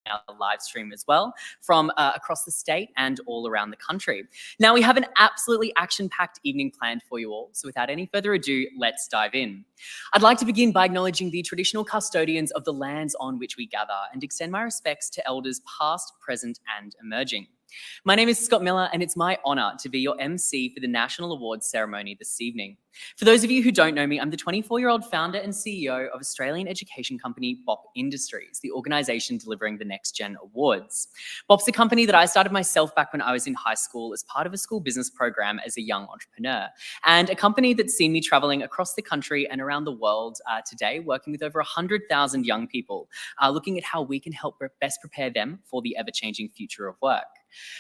our live stream as well from across the state and all around the country. Now, we have an absolutely action-packed evening planned for you all, so without any further ado, let's dive in. I'd like to begin by acknowledging the traditional custodians of the lands on which we gather and extend my respects to elders past, present, and emerging. My name is Scott Miller, and it's my honour to be your MC for the National Awards ceremony this evening. For those of you who don't know me, I'm the 24-year-old founder and CEO of Australian education company BOP Industries, the organisation delivering the Next Gen Awards. BOP's a company that I started myself back when I was in high school as part of a school business program as a young entrepreneur, and a company that's seen me travelling across the country and around the world today, working with over 100,000 young people, looking at how we can help best prepare them for the ever-changing future of work.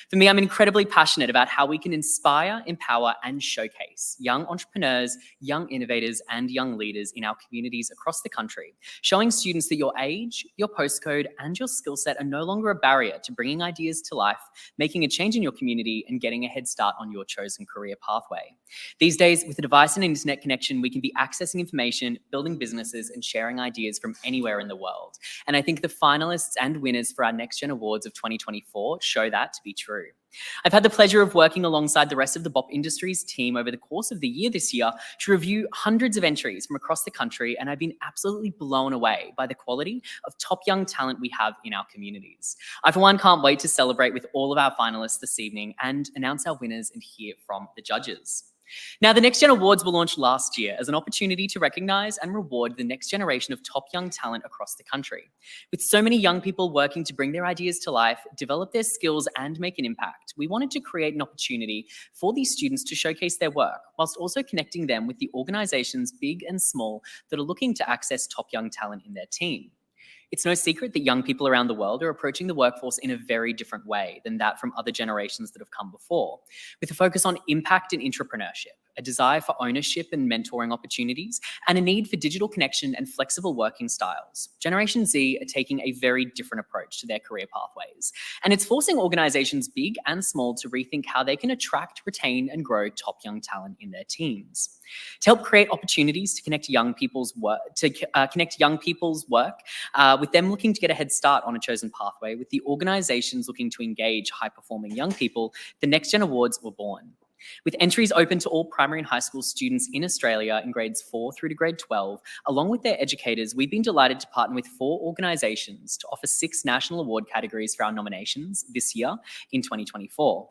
For me, I'm incredibly passionate about how we can inspire, empower, and showcase young entrepreneurs, young innovators, and young leaders in our communities across the country, showing students that your age, your postcode, and your skill set are no longer a barrier to bringing ideas to life, making a change in your community, and getting a head start on your chosen career pathway. These days, with a device and internet connection, we can be accessing information, building businesses, and sharing ideas from anywhere in the world. And I think the finalists and winners for our Next Gen Awards of 2024 show that to be true. I've had the pleasure of working alongside the rest of the BOP Industries team over the course of the year this year to review hundreds of entries from across the country, and I've been absolutely blown away by the quality of top young talent we have in our communities. I, for one, can't wait to celebrate with all of our finalists this evening and announce our winners and hear from the judges. Now, the Next Gen Awards were launched last year as an opportunity to recognise and reward the next generation of top young talent across the country. With so many young people working to bring their ideas to life, develop their skills, and make an impact, we wanted to create an opportunity for these students to showcase their work, whilst also connecting them with the organisations, big and small, that are looking to access top young talent in their team. It's no secret that young people around the world are approaching the workforce in a very different way than that from other generations that have come before, with a focus on impact and entrepreneurship, a desire for ownership and mentoring opportunities, and a need for digital connection and flexible working styles. Generation Z are taking a very different approach to their career pathways, and it's forcing organisations big and small to rethink how they can attract, retain, and grow top young talent in their teams. To help create opportunities to connect young people's work, with them looking to get a head start on a chosen pathway, with the organisations looking to engage high-performing young people, the Next Gen Awards were born. With entries open to all primary and high school students in Australia in grades 4 through to grade 12, along with their educators, we've been delighted to partner with 4 organisations to offer 6 national award categories for our nominations this year in 2024.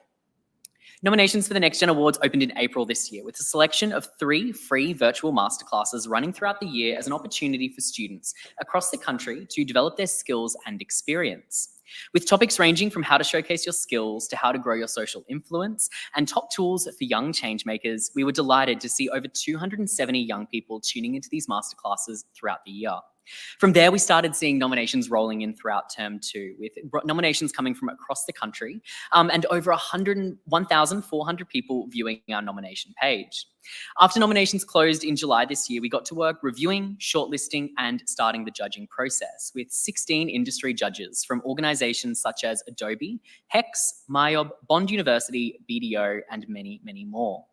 Nominations for the Next Gen Awards opened in April this year with a selection of 3 free virtual masterclasses running throughout the year as an opportunity for students across the country to develop their skills and experience. With topics ranging from how to showcase your skills to how to grow your social influence and top tools for young changemakers, we were delighted to see over 270 young people tuning into these masterclasses throughout the year. From there, we started seeing nominations rolling in throughout term 2, with nominations coming from across the country and over 1,400 people viewing our nomination page. After nominations closed in July this year, we got to work reviewing, shortlisting, and starting the judging process with 16 industry judges from organisations such as Adobe, Hex, MYOB, Bond University, BDO, and many, many more.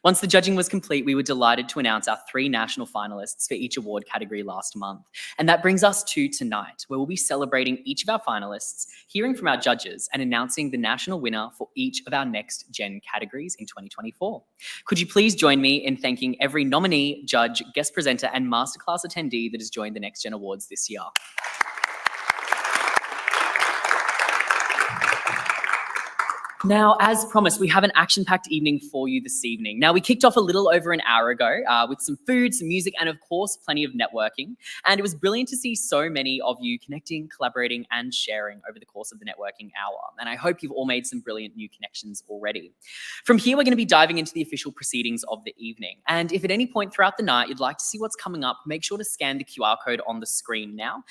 Once the judging was complete, we were delighted to announce our 3 national finalists for each award category last month. And that brings us to tonight, where we'll be celebrating each of our finalists, hearing from our judges, and announcing the national winner for each of our Next Gen categories in 2024. Could you please join me in thanking every nominee, judge, guest presenter, and masterclass attendee that has joined the Next Gen Awards this year? Now, as promised, we have an action-packed evening for you this evening. Now, we kicked off a little over an hour ago with some food, some music, and of course, plenty of networking. And it was brilliant to see so many of you connecting, collaborating, and sharing over the course of the networking hour. And I hope you've all made some brilliant new connections already. From here, we're going to be diving into the official proceedings of the evening. And if at any point throughout the night you'd like to see what's coming up, make sure to scan the QR code on the screen now,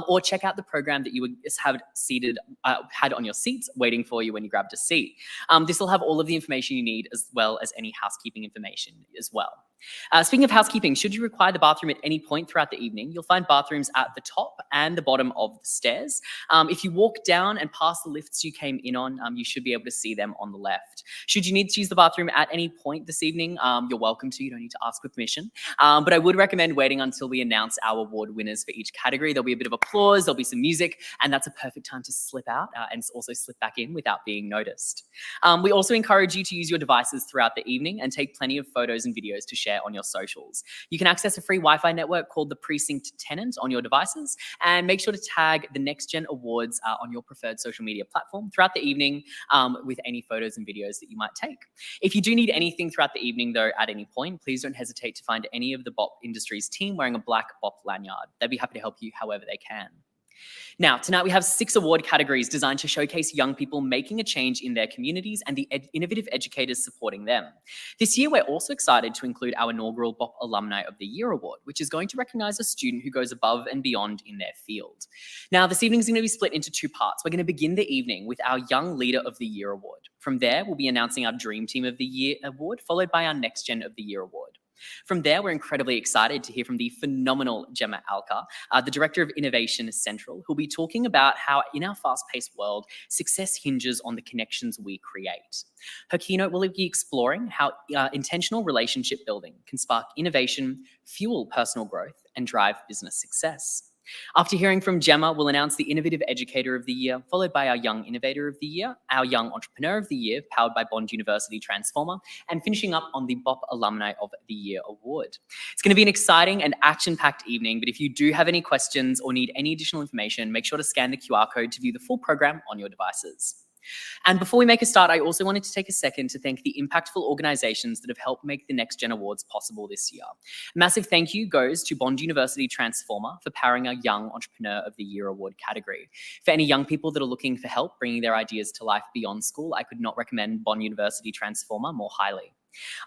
or check out the program that you had on your seats waiting for you when you grabbed a seat. This will have all of the information you need, as well as any housekeeping information as well. Speaking of housekeeping, should you require the bathroom at any point throughout the evening, you'll find bathrooms at the top and the bottom of the stairs. If you walk down and past the lifts you came in on, you should be able to see them on the left. Should you need to use the bathroom at any point this evening, you're welcome to. You don't need to ask for permission. But I would recommend waiting until we announce our award winners for each category. There'll be a bit of applause, there'll be some music, and that's a perfect time to slip out and also slip back in without being noticed. We also encourage you to use your devices throughout the evening and take plenty of photos and videos to share on your socials. You can access a free Wi-Fi network called the Precinct Tenant on your devices, and make sure to tag the Next Gen Awards on your preferred social media platform throughout the evening with any photos and videos that you might take. If you do need anything throughout the evening though at any point, please don't hesitate to find any of the BOP Industries team wearing a black BOP lanyard. They'd be happy to help you however they can. Now, tonight we have 6 award categories designed to showcase young people making a change in their communities and the innovative educators supporting them. This year, we're also excited to include our inaugural BOP Alumni of the Year Award, which is going to recognise a student who goes above and beyond in their field. Now, this evening is going to be split into 2 parts. We're going to begin the evening with our Young Leader of the Year Award. From there, we'll be announcing our Dream Team of the Year Award, followed by our Next Gen of the Year Award. From there, we're incredibly excited to hear from the phenomenal Gemma Alka, the Director of Innovation Central, who'll be talking about how in our fast-paced world, success hinges on the connections we create. Her keynote will be exploring how intentional relationship building can spark innovation, fuel personal growth, and drive business success. After hearing from Gemma, we'll announce the Innovative Educator of the Year, followed by our Young Innovator of the Year, our Young Entrepreneur of the Year, powered by Bond University Transformer, and finishing up on the BOP Alumni of the Year Award. It's going to be an exciting and action-packed evening, but if you do have any questions or need any additional information, make sure to scan the QR code to view the full program on your devices. And before we make a start, I also wanted to take a second to thank the impactful organisations that have helped make the Next Gen Awards possible this year. A massive thank you goes to Bond University Transformer for powering our Young Entrepreneur of the Year Award category. For any young people that are looking for help bringing their ideas to life beyond school, I could not recommend Bond University Transformer more highly.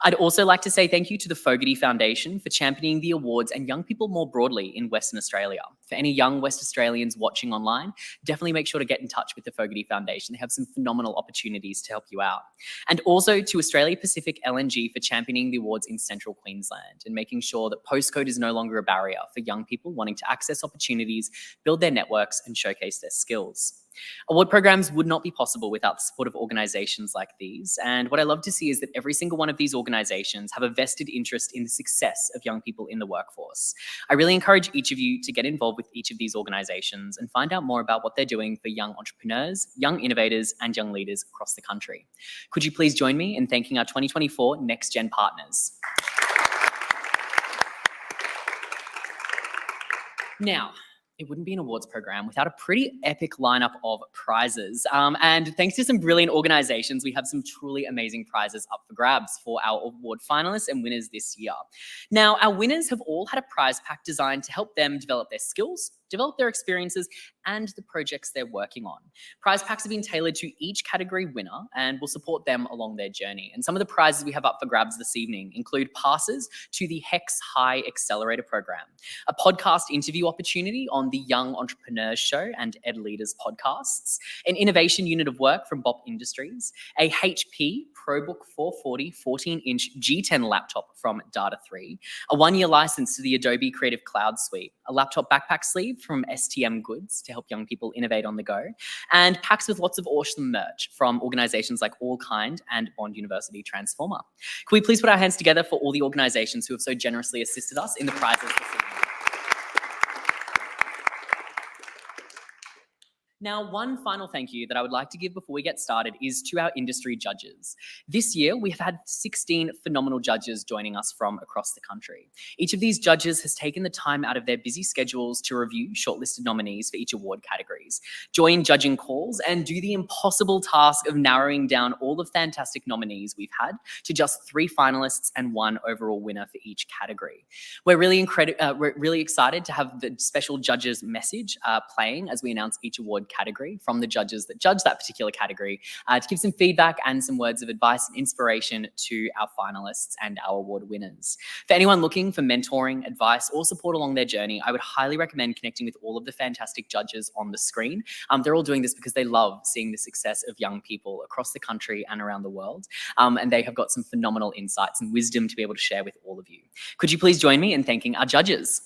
I'd also like to say thank you to the Fogarty Foundation for championing the awards and young people more broadly in Western Australia. For any young West Australians watching online, definitely make sure to get in touch with the Fogarty Foundation. They have some phenomenal opportunities to help you out. And also to Australia Pacific LNG for championing the awards in Central Queensland and making sure that postcode is no longer a barrier for young people wanting to access opportunities, build their networks, and showcase their skills. Award programs would not be possible without the support of organisations like these, and what I love to see is that every single one of these organisations have a vested interest in the success of young people in the workforce. I really encourage each of you to get involved with each of these organisations and find out more about what they're doing for young entrepreneurs, young innovators, and young leaders across the country. Could you please join me in thanking our 2024 Next Gen partners? Now, it wouldn't be an awards program without a pretty epic lineup of prizes. And thanks to some brilliant organisations, we have some truly amazing prizes up for grabs for our award finalists and winners this year. Now, our winners have all had a prize pack designed to help them develop their skills, develop their experiences, and the projects they're working on. Prize packs have been tailored to each category winner and will support them along their journey. And some of the prizes we have up for grabs this evening include passes to the HEX High Accelerator Program, a podcast interview opportunity on the Young Entrepreneurs Show and Ed Leaders podcasts, an innovation unit of work from BOP Industries, a HP ProBook 440 14-inch G10 laptop from Data3, a 1-year license to the Adobe Creative Cloud Suite, a laptop backpack sleeve from STM Goods to help young people innovate on the go, and packs with lots of awesome merch from organisations like All Kind and Bond University Transformer. Can we please put our hands together for all the organisations who have so generously assisted us in the prizes this evening? Now, one final thank you that I would like to give before we get started is to our industry judges. This year, we have had 16 phenomenal judges joining us from across the country. Each of these judges has taken the time out of their busy schedules to review shortlisted nominees for each award categories, join judging calls, and do the impossible task of narrowing down all the fantastic nominees we've had to just 3 finalists and 1 overall winner for each category. We're really excited to have the special judges message playing as we announce each award category from the judges that judge that particular category to give some feedback and some words of advice and inspiration to our finalists and our award winners. For anyone looking for mentoring, advice, or support along their journey, I would highly recommend connecting with all of the fantastic judges on the screen. They're all doing this because they love seeing the success of young people across the country and around the world. And they have got some phenomenal insights and wisdom to be able to share with all of you. Could you please join me in thanking our judges?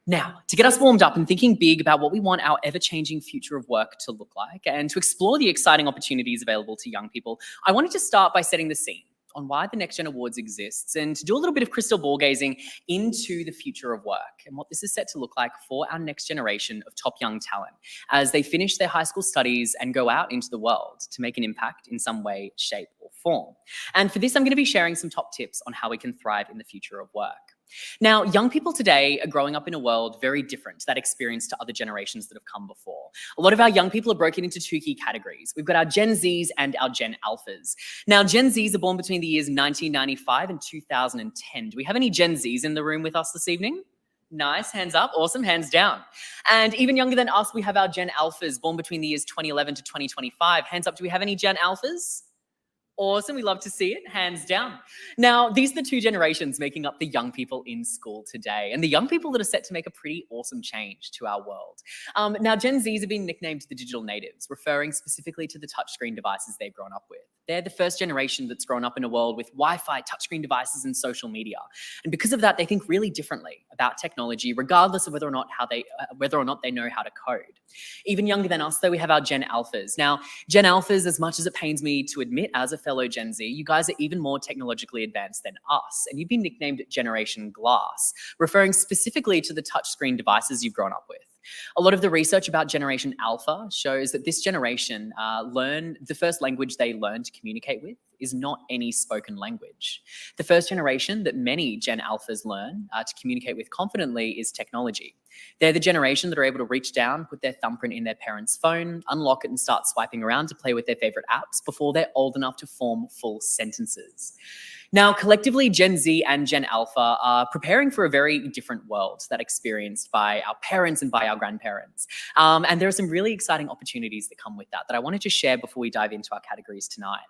Now, to get us warmed up and thinking big about what we want our ever-changing future of work to look like and to explore the exciting opportunities available to young people, I wanted to start by setting the scene on why the Next Gen Awards exists and to do a little bit of crystal ball gazing into the future of work and what this is set to look like for our next generation of top young talent as they finish their high school studies and go out into the world to make an impact in some way, shape, or form. And for this, I'm going to be sharing some top tips on how we can thrive in the future of work. Now, young people today are growing up in a world very different to that experience to other generations that have come before. A lot of our young people are broken into two key categories. We've got our Gen Zs and our Gen Alphas. Now, Gen Zs are born between the years 1995 and 2010. Do we have any Gen Zs in the room with us this evening? Nice, hands up, awesome, hands down. And even younger than us, we have our Gen Alphas born between the years 2011 to 2025. Hands up, do we have any Gen Alphas? Awesome, we love to see it, hands down. Now, these are the two generations making up the young people in school today and the young people that are set to make a pretty awesome change to our world. Now, Gen Zs have been nicknamed the digital natives, referring specifically to the touchscreen devices they've grown up with. They're the first generation that's grown up in a world with Wi-Fi, touchscreen devices, and social media. And because of that, they think really differently about technology, regardless of whether or not they know how to code. Even younger than us, though, we have our Gen Alphas. Now, Gen Alphas, as much as it pains me to admit as a fellow Gen Z, you guys are even more technologically advanced than us, and you've been nicknamed Generation Glass, referring specifically to the touchscreen devices you've grown up with. A lot of the research about Generation Alpha shows that this generation the first language they learn to communicate with is not any spoken language. The first generation that many Gen Alphas learn to communicate with confidently is technology. They're the generation that are able to reach down, put their thumbprint in their parent's phone, unlock it and start swiping around to play with their favorite apps before they're old enough to form full sentences. Now, collectively, Gen Z and Gen Alpha are preparing for a very different world that experienced by our parents and by our grandparents. And there are some really exciting opportunities that come with that I wanted to share before we dive into our categories tonight.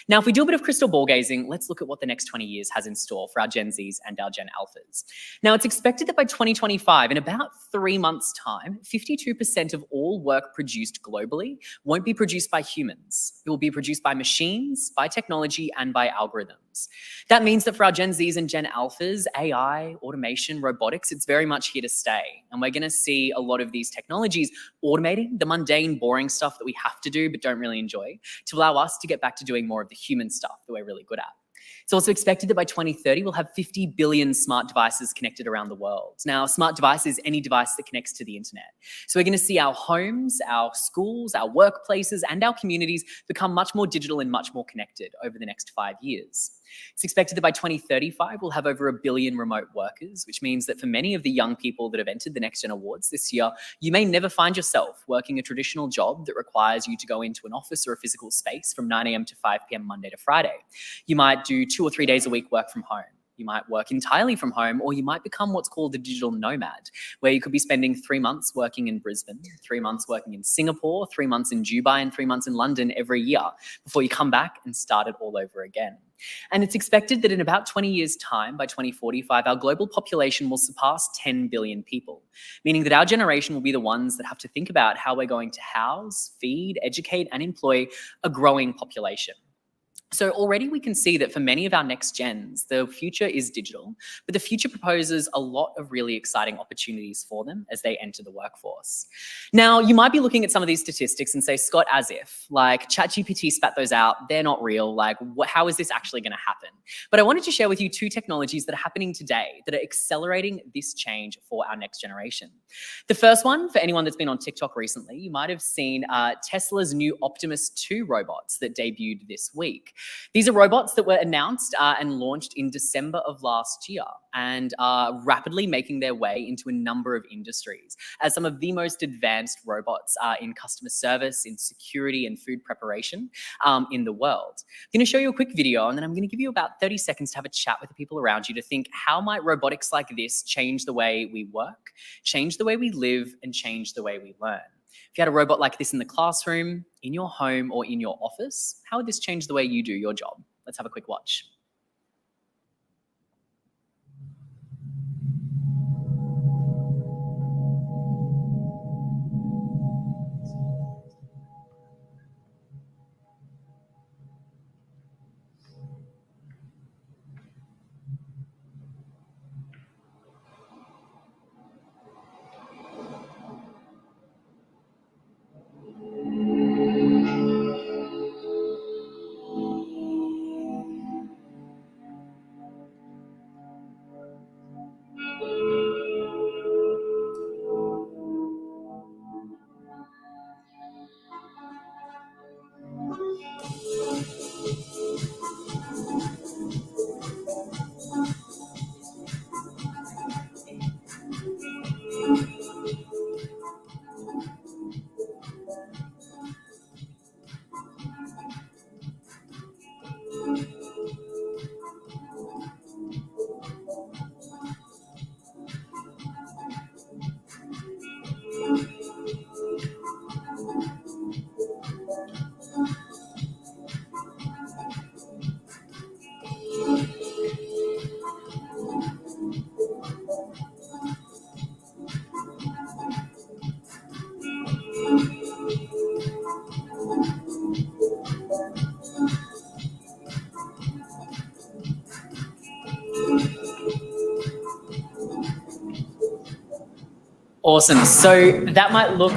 Now, if we do a bit of crystal ball gazing, let's look at what the next 20 years has in store for our Gen Zs and our Gen Alphas. Now, it's expected that by 2025, in about 3 months' time, 52% of all work produced globally won't be produced by humans. It will be produced by machines, by technology, and by algorithms. That means that for our Gen Zs and Gen Alphas, AI, automation, robotics, it's very much here to stay. And we're going to see a lot of these technologies automating the mundane, boring stuff that we have to do but don't really enjoy to allow us to get back to doing more of the human stuff that we're really good at. It's also expected that by 2030, we'll have 50 billion smart devices connected around the world. Now, a smart device is any device that connects to the internet. So we're going to see our homes, our schools, our workplaces, and our communities become much more digital and much more connected over the next 5 years. It's expected that by 2035, we'll have over 1 billion remote workers, which means that for many of the young people that have entered the Next Gen Awards this year, you may never find yourself working a traditional job that requires you to go into an office or a physical space from 9 a.m. to 5 p.m. Monday to Friday. You might do 2 or 3 days a week work from home. You might work entirely from home, or you might become what's called a digital nomad, where you could be spending 3 months working in Brisbane, 3 months working in Singapore, 3 months in Dubai, and 3 months in London every year before you come back and start it all over again. And it's expected that in about 20 years' time, by 2045, our global population will surpass 10 billion people, meaning that our generation will be the ones that have to think about how we're going to house, feed, educate, and employ a growing population. So already we can see that for many of our next gens, the future is digital, but the future proposes a lot of really exciting opportunities for them as they enter the workforce. Now, you might be looking at some of these statistics and say, Scott, as if, like ChatGPT spat those out, they're not real, like how is this actually going to happen? But I wanted to share with you 2 technologies that are happening today that are accelerating this change for our next generation. The first one, for anyone that's been on TikTok recently, you might have seen Tesla's new Optimus 2 robots that debuted this week. These are robots that were announced and launched in December of last year and are rapidly making their way into a number of industries as some of the most advanced robots in customer service, in security and food preparation in the world. I'm going to show you a quick video and then I'm going to give you about 30 seconds to have a chat with the people around you to think, how might robotics like this change the way we work, change the way we live, and change the way we learn? If you had a robot like this in the classroom, in your home, or in your office, how would this change the way you do your job? Let's have a quick watch. Awesome. So that might look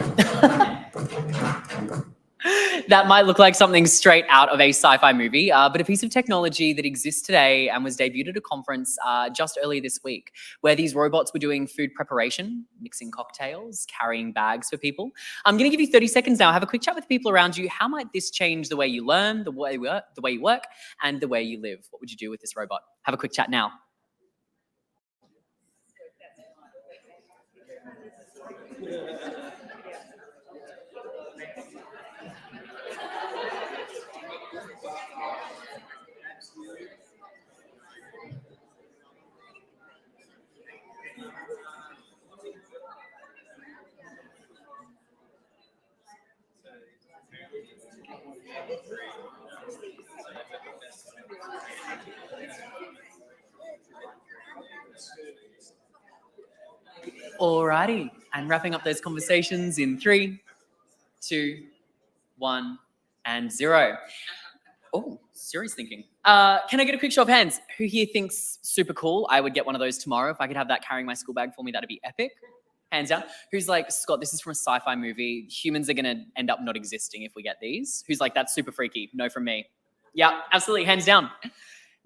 that might look like something straight out of a sci-fi movie, but a piece of technology that exists today and was debuted at a conference just earlier this week, where these robots were doing food preparation, mixing cocktails, carrying bags for people. I'm going to give you 30 seconds now. Have a quick chat with the people around you. How might this change the way you learn, the way you work, and the way you live? What would you do with this robot? Have a quick chat now. Alrighty, and wrapping up those conversations in 3, 2, 1, and 0. Oh, Siri's thinking. Can I get a quick show of hands? Who here thinks super cool? I would get one of those tomorrow. If I could have that carrying my school bag for me, that'd be epic. Hands down. Who's like, Scott, this is from a sci-fi movie. Humans are going to end up not existing if we get these. Who's like, that's super freaky. No from me. Yeah, absolutely. Hands down.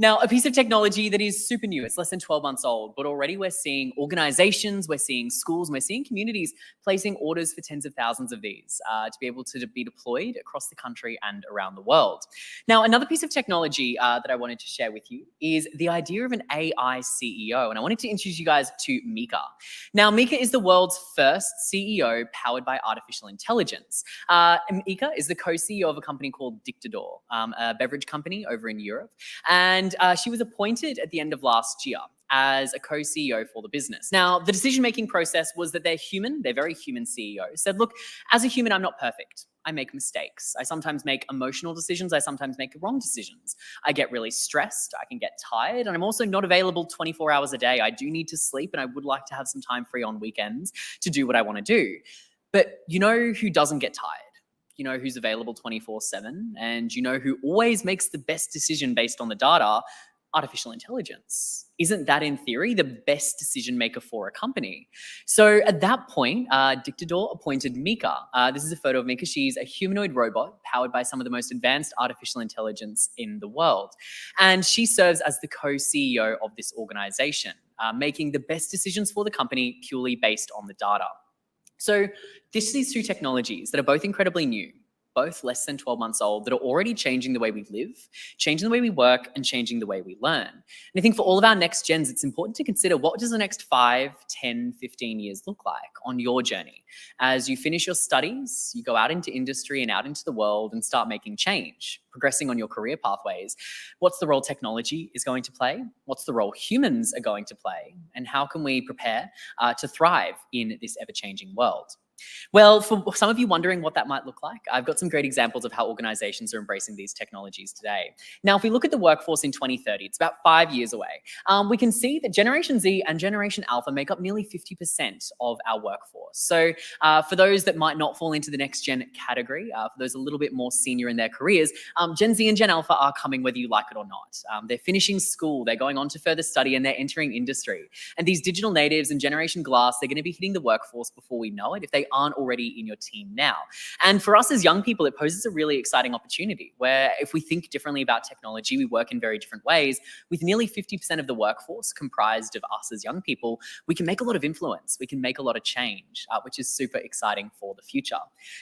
Now, a piece of technology that is super new, it's less than 12 months old, but already we're seeing organizations, we're seeing schools, and we're seeing communities placing orders for tens of thousands of these to be able to be deployed across the country and around the world. Now, another piece of technology that I wanted to share with you is the idea of an AI CEO, and I wanted to introduce you guys to Mika. Now, Mika is the world's first CEO powered by artificial intelligence. Mika is the co-CEO of a company called Dictador, a beverage company over in Europe, and she was appointed at the end of last year as a co-CEO for the business. Now, the decision-making process was that they're very human CEO, said, look, as a human, I'm not perfect. I make mistakes. I sometimes make emotional decisions. I sometimes make wrong decisions. I get really stressed. I can get tired. And I'm also not available 24 hours a day. I do need to sleep, and I would like to have some time free on weekends to do what I want to do. But you know who doesn't get tired? You know who's available 24/7, and you know who always makes the best decision based on the data? Artificial intelligence. Isn't that, in theory, the best decision maker for a company? So at that point, Dictador appointed Mika. This is a photo of Mika. She's a humanoid robot powered by some of the most advanced artificial intelligence in the world. And she serves as the co-CEO of this organization, making the best decisions for the company purely based on the data. So these two technologies that are both incredibly new, both less than 12 months old, that are already changing the way we live, changing the way we work, and changing the way we learn. And I think for all of our next gens, it's important to consider, what does the next 5, 10, 15 years look like on your journey? As you finish your studies, you go out into industry and out into the world and start making change, progressing on your career pathways. What's the role technology is going to play? What's the role humans are going to play? And how can we prepare to thrive in this ever-changing world? Well, for some of you wondering what that might look like, I've got some great examples of how organizations are embracing these technologies today. Now, if we look at the workforce in 2030, it's about 5 years away. We can see that Generation Z and Generation Alpha make up nearly 50% of our workforce. So for those that might not fall into the next gen category, for those a little bit more senior in their careers, Gen Z and Gen Alpha are coming whether you like it or not. They're finishing school, they're going on to further study, and they're entering industry. And these digital natives and Generation Glass, they're going to be hitting the workforce before we know it, if they aren't already in your team now. And for us as young people, it poses a really exciting opportunity where, if we think differently about technology, we work in very different ways. With nearly 50% of the workforce comprised of us as young people, we can make a lot of influence, we can make a lot of change, which is super exciting for the future.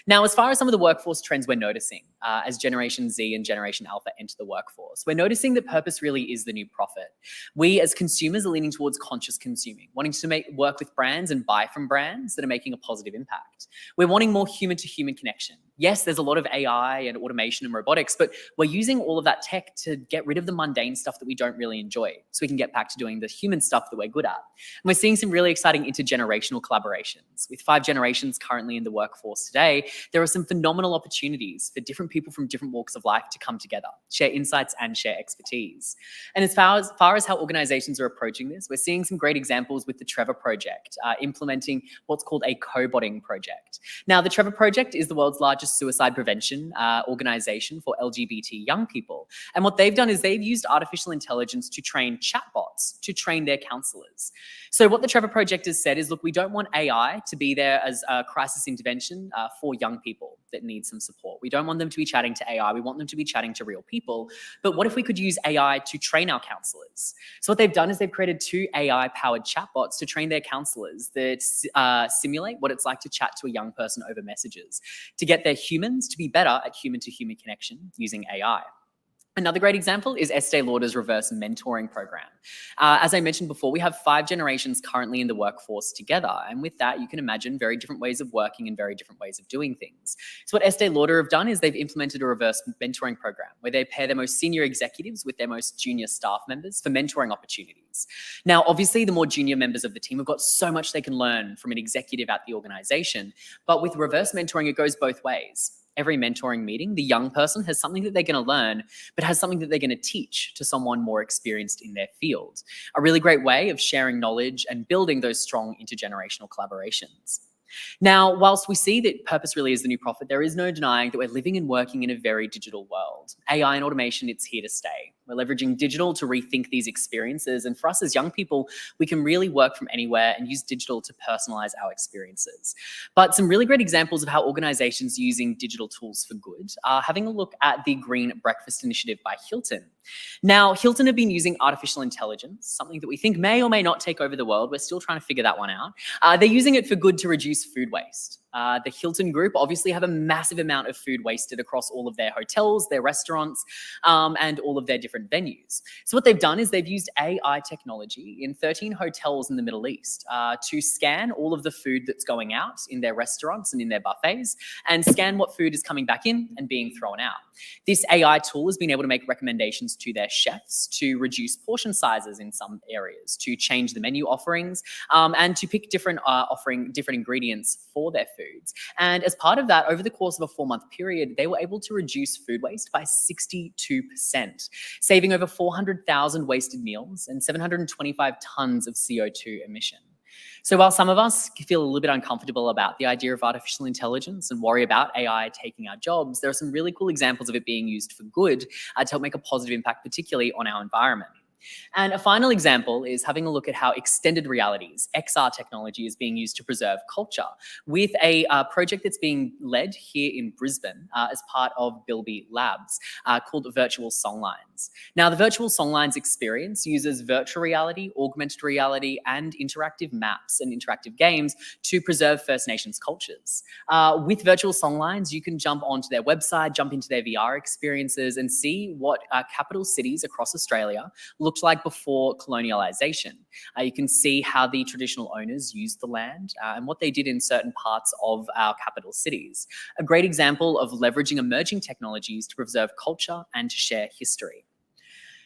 Now, as far as some of the workforce trends we're noticing as Generation Z and Generation Alpha enter the workforce, we're noticing that purpose really is the new profit. We as consumers are leaning towards conscious consuming, wanting to work with brands and buy from brands that are making a positive impact. We're wanting more human-to-human connection. Yes, there's a lot of AI and automation and robotics, but we're using all of that tech to get rid of the mundane stuff that we don't really enjoy, so we can get back to doing the human stuff that we're good at. And we're seeing some really exciting intergenerational collaborations. With 5 generations currently in the workforce today, there are some phenomenal opportunities for different people from different walks of life to come together, share insights and share expertise. And as far as how organizations are approaching this, we're seeing some great examples with the Trevor Project, implementing what's called a co-botting project. Now, the Trevor Project is the world's largest suicide prevention organization for LGBT young people. And what they've done is they've used artificial intelligence to train chatbots to train their counselors. So what the Trevor Project has said is, look, we don't want AI to be there as a crisis intervention for young people that need some support. We don't want them to be chatting to AI. We want them to be chatting to real people. But what if we could use AI to train our counselors? So what they've done is they've created 2 AI-powered chatbots to train their counselors that simulate what it's like to chat to a young person over messages, to get their humans to be better at human-to-human connection using AI. Another great example is Estee Lauder's reverse mentoring program. As I mentioned before, we have 5 generations currently in the workforce together. And with that, you can imagine very different ways of working and very different ways of doing things. So what Estee Lauder have done is they've implemented a reverse mentoring program where they pair their most senior executives with their most junior staff members for mentoring opportunities. Now, obviously, the more junior members of the team have got so much they can learn from an executive at the organization. But with reverse mentoring, it goes both ways. Every mentoring meeting, the young person has something that they're going to learn, but has something that they're going to teach to someone more experienced in their field. A really great way of sharing knowledge and building those strong intergenerational collaborations. Now, whilst we see that purpose really is the new profit, there is no denying that we're living and working in a very digital world. AI and automation, it's here to stay. We're leveraging digital to rethink these experiences. And for us as young people, we can really work from anywhere and use digital to personalize our experiences. But some really great examples of how organizations using digital tools for good are having a look at the Green Breakfast Initiative by Hilton. Now, Hilton have been using artificial intelligence, something that we think may or may not take over the world. We're still trying to figure that one out. They're using it for good to reduce food waste. The Hilton Group obviously have a massive amount of food wasted across all of their hotels, their restaurants, and all of their different venues. So what they've done is they've used AI technology in 13 hotels in the Middle East to scan all of the food that's going out in their restaurants and in their buffets, and scan what food is coming back in and being thrown out. This AI tool has been able to make recommendations to their chefs to reduce portion sizes in some areas, to change the menu offerings, and to pick different ingredients for their foods. And as part of that, over the course of a 4-month period, they were able to reduce food waste by 62%, saving over 400,000 wasted meals and 725 tons of CO2 emission. So while some of us feel a little bit uncomfortable about the idea of artificial intelligence and worry about AI taking our jobs, there are some really cool examples of it being used for good to help make a positive impact, particularly on our environment. And a final example is having a look at how extended realities, XR technology, is being used to preserve culture with a project that's being led here in Brisbane as part of Bilby Labs called Virtual Songlines. Now, the Virtual Songlines experience uses virtual reality, augmented reality, and interactive maps and interactive games to preserve First Nations cultures. With Virtual Songlines, you can jump onto their website, jump into their VR experiences, and see what capital cities across Australia looked like before colonialisation. You can see how the traditional owners used the land and what they did in certain parts of our capital cities. A great example of leveraging emerging technologies to preserve culture and to share history.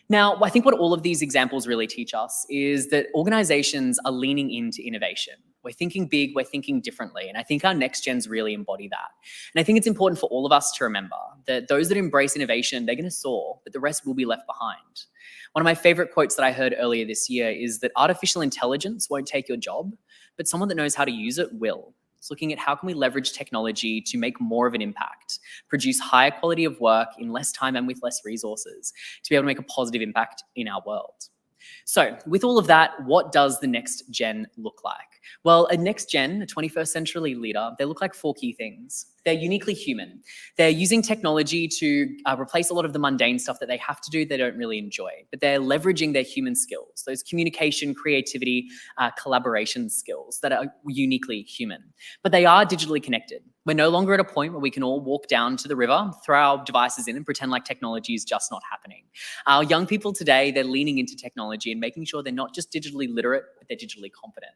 Now, I think what all of these examples really teach us is that organizations are leaning into innovation. We're thinking big, we're thinking differently, and I think our next gens really embody that. And I think it's important for all of us to remember that those that embrace innovation, they're going to soar, but the rest will be left behind. One of my favorite quotes that I heard earlier this year is that artificial intelligence won't take your job, but someone that knows how to use it will. It's looking at how can we leverage technology to make more of an impact, produce higher quality of work in less time and with less resources to be able to make a positive impact in our world. So with all of that, what does the next gen look like? Well, a next gen, a 21st century leader, they look like 4 key things. They're uniquely human. They're using technology to replace a lot of the mundane stuff that they have to do they don't really enjoy, but they're leveraging their human skills, those communication, creativity, collaboration skills that are uniquely human. But they are digitally connected. We're no longer at a point where we can all walk down to the river, throw our devices in and pretend like technology is just not happening. Our young people today, they're leaning into technology and making sure they're not just digitally literate, but they're digitally confident.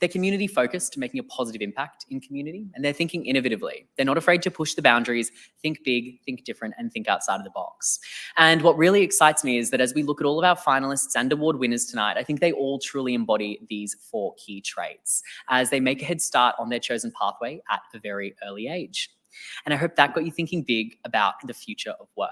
They're community focused, making a positive impact in community, and they're thinking innovatively. They're not afraid to push the boundaries, think big, think different, and think outside of the box. And what really excites me is that as we look at all of our finalists and award winners tonight, I think they all truly embody these 4 key traits as they make a head start on their chosen pathway at a very early age. And I hope that got you thinking big about the future of work.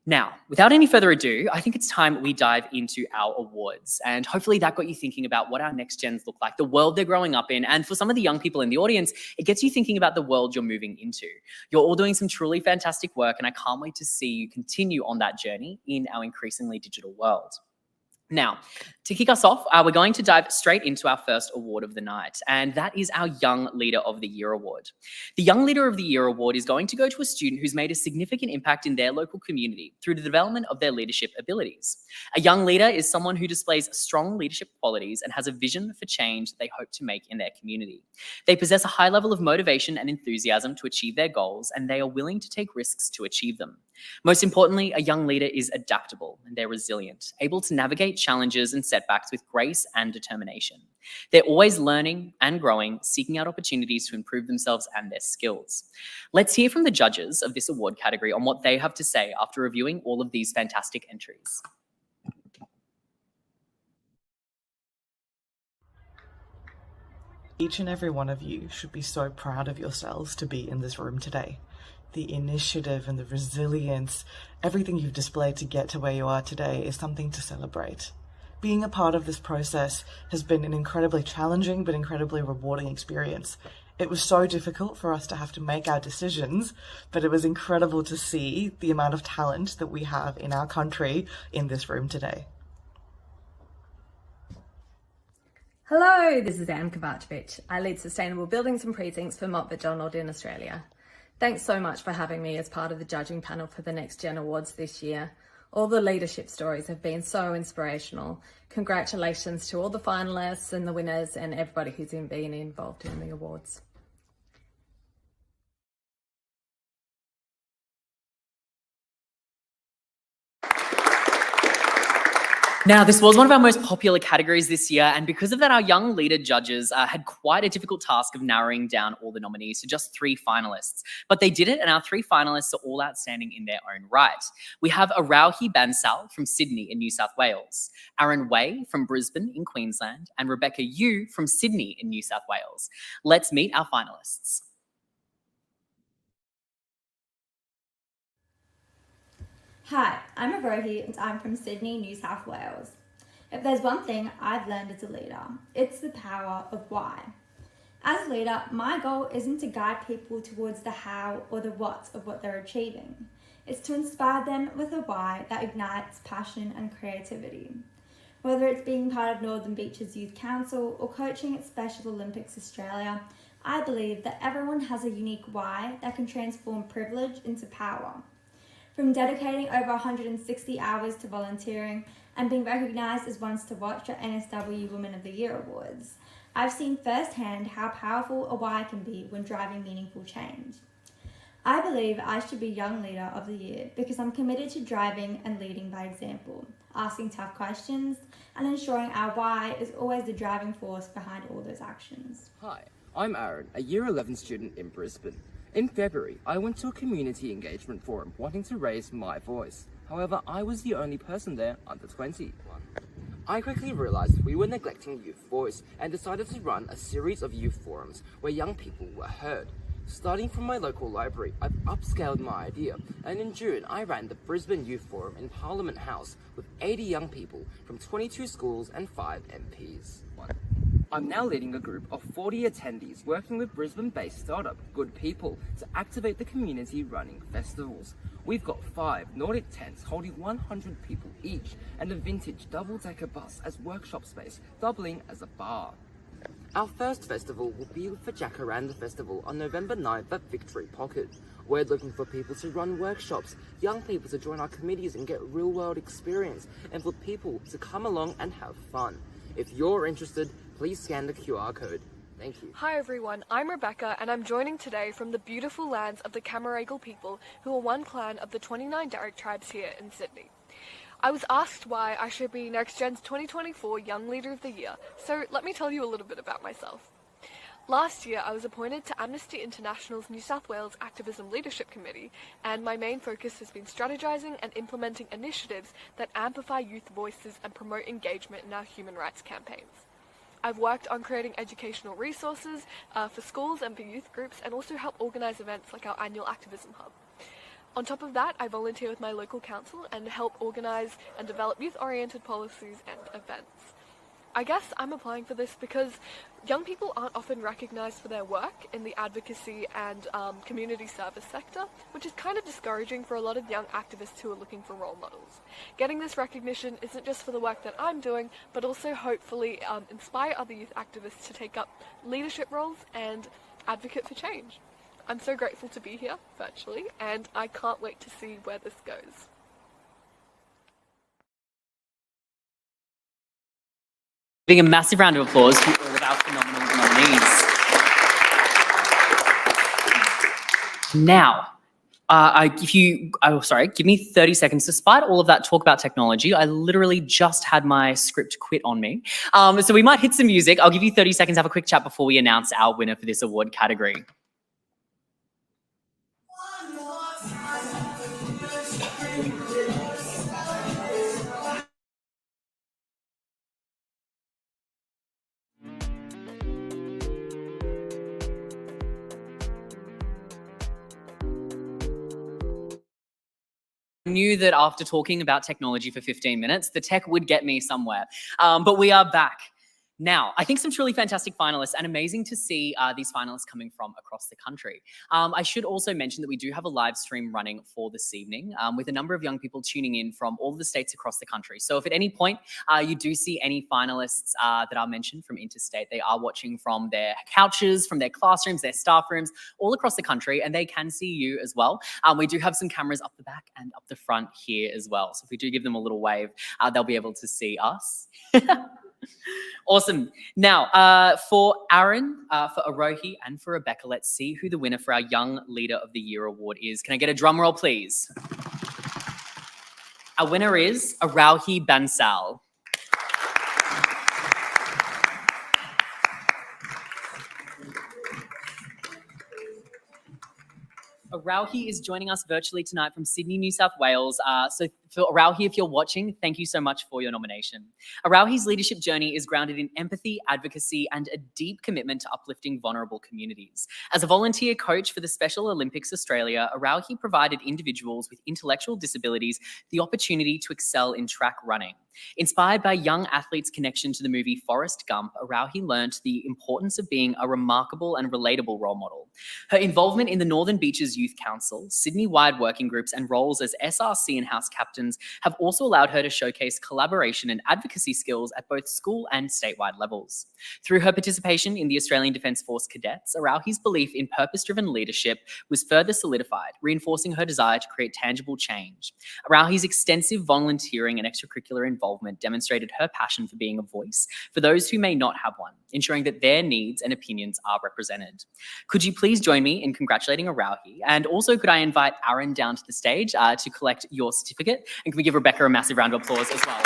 Now, without any further ado, I think it's time we dive into our awards. And hopefully that got you thinking about what our next gens look like, the world they're growing up in. And for some of the young people in the audience, it gets you thinking about the world you're moving into. You're all doing some truly fantastic work, and I can't wait to see you continue on that journey in our increasingly digital world. Now, to kick us off, we're going to dive straight into our first award of the night, and that is our Young Leader of the Year award. The Young Leader of the Year award is going to go to a student who's made a significant impact in their local community through the development of their leadership abilities. A young leader is someone who displays strong leadership qualities and has a vision for change that they hope to make in their community. They possess a high level of motivation and enthusiasm to achieve their goals, and they are willing to take risks to achieve them. Most importantly, a young leader is adaptable and they're resilient, able to navigate challenges and setbacks with grace and determination. They're always learning and growing, seeking out opportunities to improve themselves and their skills. Let's hear from the judges of this award category on what they have to say after reviewing all of these fantastic entries. Each and every one of you should be so proud of yourselves to be in this room today. The initiative and the resilience, everything you've displayed to get to where you are today is something to celebrate. Being a part of this process has been an incredibly challenging but incredibly rewarding experience. It was so difficult for us to have to make our decisions, but it was incredible to see the amount of talent that we have in our country in this room today. Hello, this is Anne Kovacevic. I lead Sustainable Buildings and Precincts for Mott MacDonald in Australia. Thanks so much for having me as part of the judging panel for the Next Gen Awards this year. All the leadership stories have been so inspirational. Congratulations to all the finalists and the winners and everybody who's been involved in the awards. Now, this was one of our most popular categories this year, and because of that, our young leader judges had quite a difficult task of narrowing down all the nominees to just 3 finalists. But they did it, and our 3 finalists are all outstanding in their own right. We have Arauhi Bansal from Sydney in New South Wales, Aaron Way from Brisbane in Queensland, and Rebecca Yu from Sydney in New South Wales. Let's meet our finalists. Hi, I'm Arohi and I'm from Sydney, New South Wales. If there's one thing I've learned as a leader, it's the power of why. As a leader, my goal isn't to guide people towards the how or the what of what they're achieving. It's to inspire them with a why that ignites passion and creativity. Whether it's being part of Northern Beaches Youth Council or coaching at Special Olympics Australia, I believe that everyone has a unique why that can transform privilege into power. From dedicating over 160 hours to volunteering and being recognised as ones to watch at NSW Women of the Year Awards, I've seen firsthand how powerful a why can be when driving meaningful change. I believe I should be Young Leader of the Year because I'm committed to driving and leading by example, asking tough questions, and ensuring our why is always the driving force behind all those actions. Hi, I'm Aaron, a Year 11 student in Brisbane. In February, I went to a community engagement forum wanting to raise my voice. However, I was the only person there under 21. I quickly realised we were neglecting youth voice and decided to run a series of youth forums where young people were heard. Starting from my local library, I've upscaled my idea, and in June I ran the Brisbane Youth Forum in Parliament House with 80 young people from 22 schools and 5 MPs. I'm now leading a group of 40 attendees working with Brisbane-based startup Good People to activate the community running festivals. We've got 5 Nordic tents holding 100 people each and a vintage double-decker bus as workshop space, doubling as a bar. Our first festival will be for Jacaranda Festival on November 9th at Victory Pocket. We're looking for people to run workshops, young people to join our committees and get real-world experience, and for people to come along and have fun. If you're interested, please scan the QR code. Thank you. Hi everyone, I'm Rebecca and I'm joining today from the beautiful lands of the Camaragal people who are one clan of the 29 Darug tribes here in Sydney. I was asked why I should be NextGen's 2024 Young Leader of the Year, so let me tell you a little bit about myself. Last year I was appointed to Amnesty International's New South Wales Activism Leadership Committee, and my main focus has been strategising and implementing initiatives that amplify youth voices and promote engagement in our human rights campaigns. I've worked on creating educational resources for schools and for youth groups, and also help organise events like our annual Activism Hub. On top of that, I volunteer with my local council and help organise and develop youth-oriented policies and events. I guess I'm applying for this because young people aren't often recognised for their work in the advocacy and community service sector, which is kind of discouraging for a lot of young activists who are looking for role models. Getting this recognition isn't just for the work that I'm doing, but also hopefully inspire other youth activists to take up leadership roles and advocate for change. I'm so grateful to be here virtually, and I can't wait to see where this goes. Giving a massive round of applause for all of our phenomenal nominees. Now, give me 30 seconds. Despite all of that talk about technology, I literally just had my script quit on me. So we might hit some music. I'll give you 30 seconds, have a quick chat before we announce our winner for this award category. I knew that after talking about technology for 15 minutes, the tech would get me somewhere. But we are back. Now, I think some truly fantastic finalists, and amazing to see these finalists coming from across the country. I should also mention that we do have a live stream running for this evening with a number of young people tuning in from all the states across the country. So if at any point you do see any finalists that are mentioned from interstate, they are watching from their couches, from their classrooms, their staff rooms, all across the country, and they can see you as well. We do have some cameras up the back and up the front here as well. So if we do give them a little wave, they'll be able to see us. Awesome. Now, for Aaron, for Arohi, and for Rebecca, let's see who the winner for our Young Leader of the Year award is. Can I get a drum roll, please? Our winner is Arohi Bansal. Arohi is joining us virtually tonight from Sydney, New South Wales. So For Arauhi, if you're watching, thank you so much for your nomination. Arauhi's leadership journey is grounded in empathy, advocacy, and a deep commitment to uplifting vulnerable communities. As a volunteer coach for the Special Olympics Australia, Arauhi provided individuals with intellectual disabilities the opportunity to excel in track running. Inspired by young athletes' connection to the movie Forrest Gump, Arauhi learnt the importance of being a remarkable and relatable role model. Her involvement in the Northern Beaches Youth Council, Sydney-wide working groups, and roles as SRC and House captains have also allowed her to showcase collaboration and advocacy skills at both school and statewide levels. Through her participation in the Australian Defence Force Cadets, Arauhi's belief in purpose-driven leadership was further solidified, reinforcing her desire to create tangible change. Arauhi's extensive volunteering and extracurricular involvement demonstrated her passion for being a voice for those who may not have one, ensuring that their needs and opinions are represented. Could you please join me in congratulating Arauhi? And also, could I invite Aaron down to the stage to collect your certificate? And can we give Rebecca a massive round of applause as well?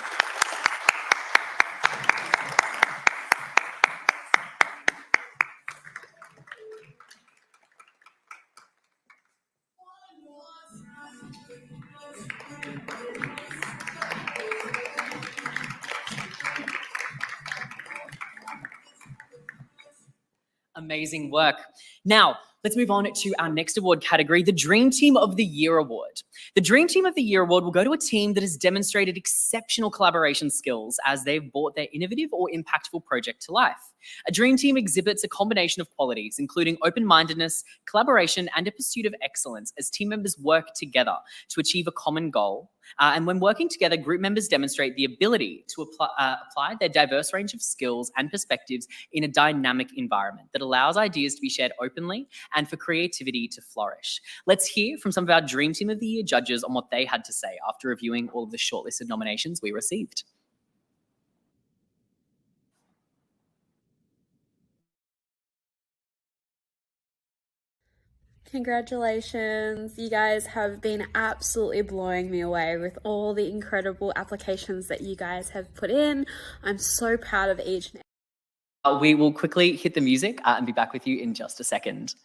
Amazing work. Now, let's move on to our next award category, the Dream Team of the Year Award. The Dream Team of the Year Award will go to a team that has demonstrated exceptional collaboration skills as they've brought their innovative or impactful project to life. A dream team exhibits a combination of qualities, including open-mindedness, collaboration, and a pursuit of excellence as team members work together to achieve a common goal. And when working together, group members demonstrate the ability to apply their diverse range of skills and perspectives in a dynamic environment that allows ideas to be shared openly and for creativity to flourish. Let's hear from some of our Dream Team of the Year judges on what they had to say after reviewing all of the shortlisted nominations we received. Congratulations, you guys have been absolutely blowing me away with all the incredible applications that you guys have put in. I'm so proud of each and We will quickly hit the music and be back with you in just a second.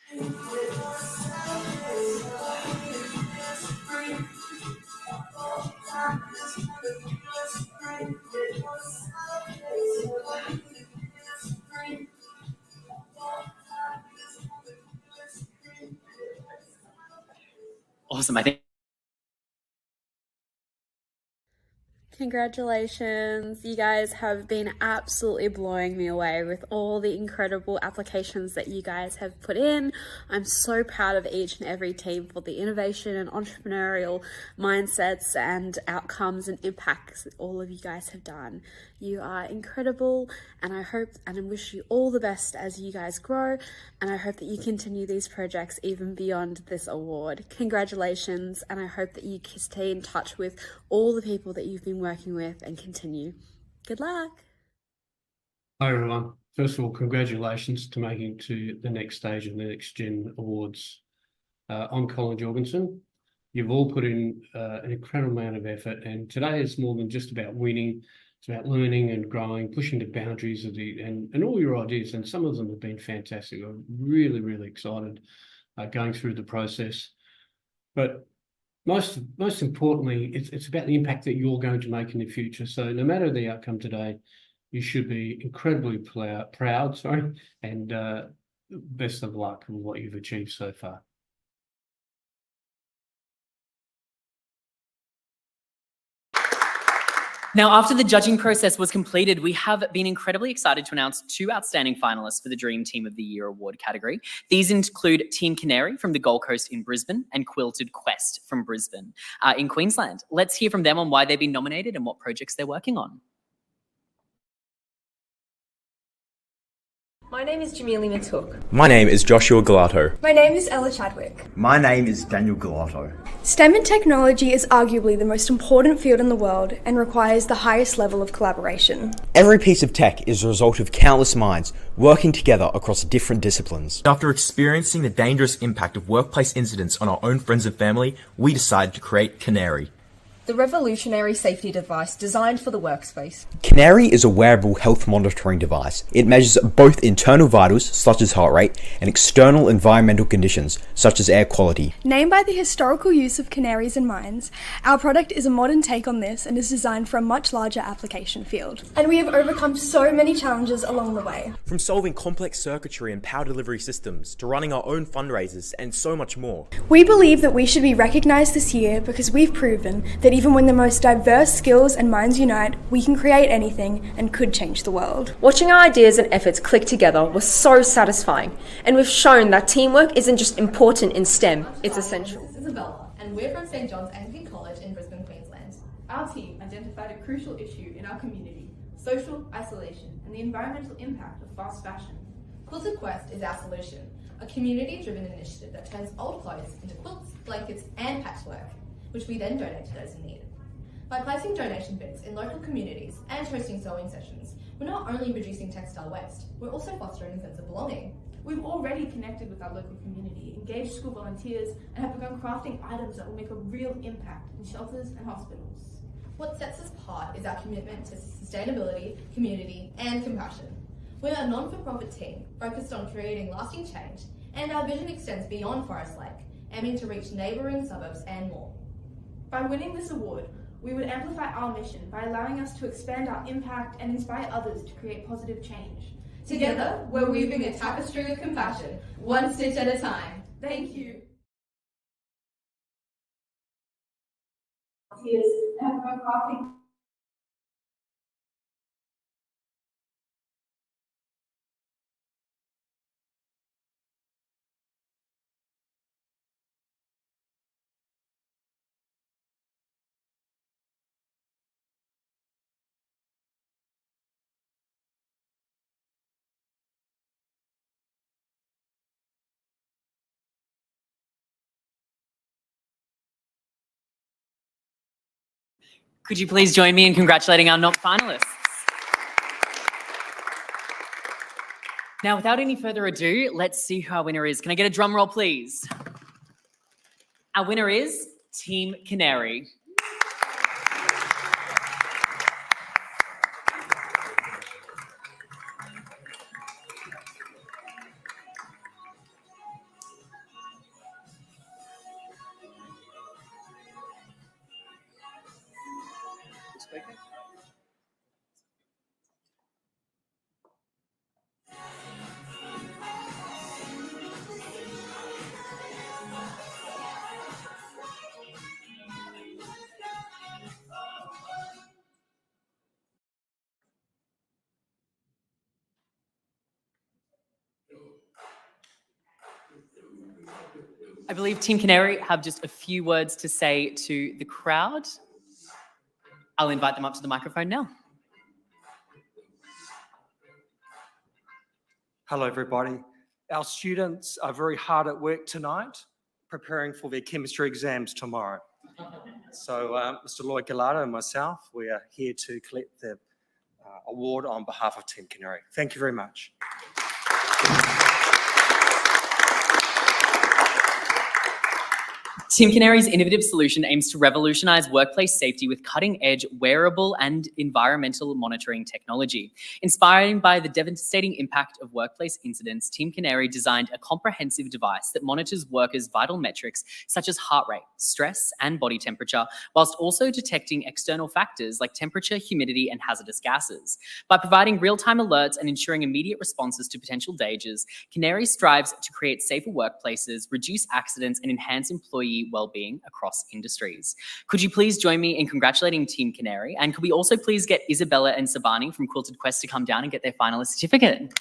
Awesome, I think. Congratulations, you guys have been absolutely blowing me away with all the incredible applications that you guys have put in. I'm so proud of each and every team for the innovation and entrepreneurial mindsets and outcomes and impacts that all of you guys have done. You are incredible, and I hope and wish you all the best as you guys grow, and I hope that you continue these projects even beyond this award. Congratulations, and I hope that you stay in touch with all the people that you've been working with and continue. Good luck. Hi everyone. First of all, congratulations to making it to the next stage of the Next Gen Awards. I'm Colin Jorgensen. You've all put in an incredible amount of effort, and today is more than just about winning. It's about learning and growing, pushing the boundaries of and all your ideas, and some of them have been fantastic. I'm really, really excited going through the process. But most importantly, it's about the impact that you're going to make in the future. So no matter the outcome today, you should be incredibly proud, and best of luck with what you've achieved so far. Now, after the judging process was completed, we have been incredibly excited to announce 2 outstanding finalists for the Dream Team of the Year award category. These include Team Canary from the Gold Coast in Brisbane and Quilted Quest from Brisbane in Queensland. Let's hear from them on why they've been nominated and what projects they're working on. My name is Jamili Matuk. My name is Joshua Galato. My name is Ella Chadwick. My name is Daniel Galato. STEM and technology is arguably the most important field in the world and requires the highest level of collaboration. Every piece of tech is a result of countless minds working together across different disciplines. After experiencing the dangerous impact of workplace incidents on our own friends and family, we decided to create Canary. the revolutionary safety device designed for the workspace. Canary is a wearable health monitoring device. It measures both internal vitals, such as heart rate, and external environmental conditions, such as air quality. Named by the historical use of canaries in mines, our product is a modern take on this and is designed for a much larger application field. And we have overcome so many challenges along the way. From solving complex circuitry and power delivery systems, to running our own fundraisers, and so much more. We believe that we should be recognised this year because we've proven that even when the most diverse skills and minds unite, we can create anything and could change the world. Watching our ideas and efforts click together was so satisfying, and we've shown that teamwork isn't just important in STEM, it's essential. This is Isabella, and we're from St John's Anglican College in Brisbane, Queensland. Our team identified a crucial issue in our community: social isolation and the environmental impact of fast fashion. Quilted Quest is our solution, a community-driven initiative that turns old clothes into quilts, blankets and patchwork, which we then donate to those in need. By placing donation bins in local communities and hosting sewing sessions, we're not only reducing textile waste, we're also fostering a sense of belonging. We've already connected with our local community, engaged school volunteers, and have begun crafting items that will make a real impact in shelters and hospitals. What sets us apart is our commitment to sustainability, community and compassion. We're a non-for-profit team focused on creating lasting change, and our vision extends beyond Forest Lake, aiming to reach neighbouring suburbs and more. By winning this award, we would amplify our mission by allowing us to expand our impact and inspire others to create positive change. Together, we're weaving a tapestry of compassion, one stitch at a time. Thank you. Could you please join me in congratulating our NOP finalists? Now, without any further ado, let's see who our winner is. Can I get a drum roll, please? Our winner is Team Canary. I believe Team Canary have just a few words to say to the crowd. I'll invite them up to the microphone now. Hello, everybody. Our students are very hard at work tonight, preparing for their chemistry exams tomorrow. So Mr. Lloyd Gallardo and myself, we are here to collect the award on behalf of Team Canary. Thank you very much. Team Canary's innovative solution aims to revolutionise workplace safety with cutting-edge wearable and environmental monitoring technology. Inspired by the devastating impact of workplace incidents, Team Canary designed a comprehensive device that monitors workers' vital metrics such as heart rate, stress, and body temperature, whilst also detecting external factors like temperature, humidity, and hazardous gases. By providing real-time alerts and ensuring immediate responses to potential dangers, Canary strives to create safer workplaces, reduce accidents, and enhance employee well-being across industries. Could you please join me in congratulating Team Canary? And could we also please get Isabella and Sabani from Quilted Quest to come down and get their finalist certificate?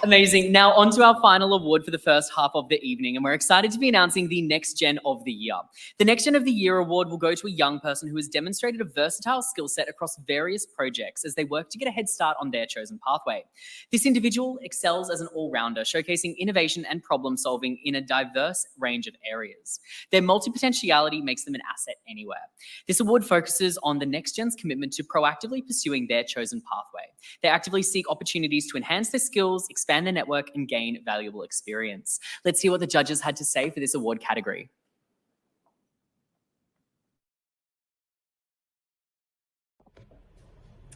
Amazing. Now on to our final award for the first half of the evening, and we're excited to be announcing the Next Gen of the Year. The Next Gen of the Year award will go to a young person who has demonstrated a versatile skill set across various projects as they work to get a head start on their chosen pathway. This individual excels as an all-rounder, showcasing innovation and problem solving in a diverse range of areas. Their multi-potentiality makes them an asset anywhere. This award focuses on the Next Gen's commitment to proactively pursuing their chosen pathway. They actively seek opportunities to enhance their skills, expand their network, and gain valuable experience. Let's hear what the judges had to say for this award category.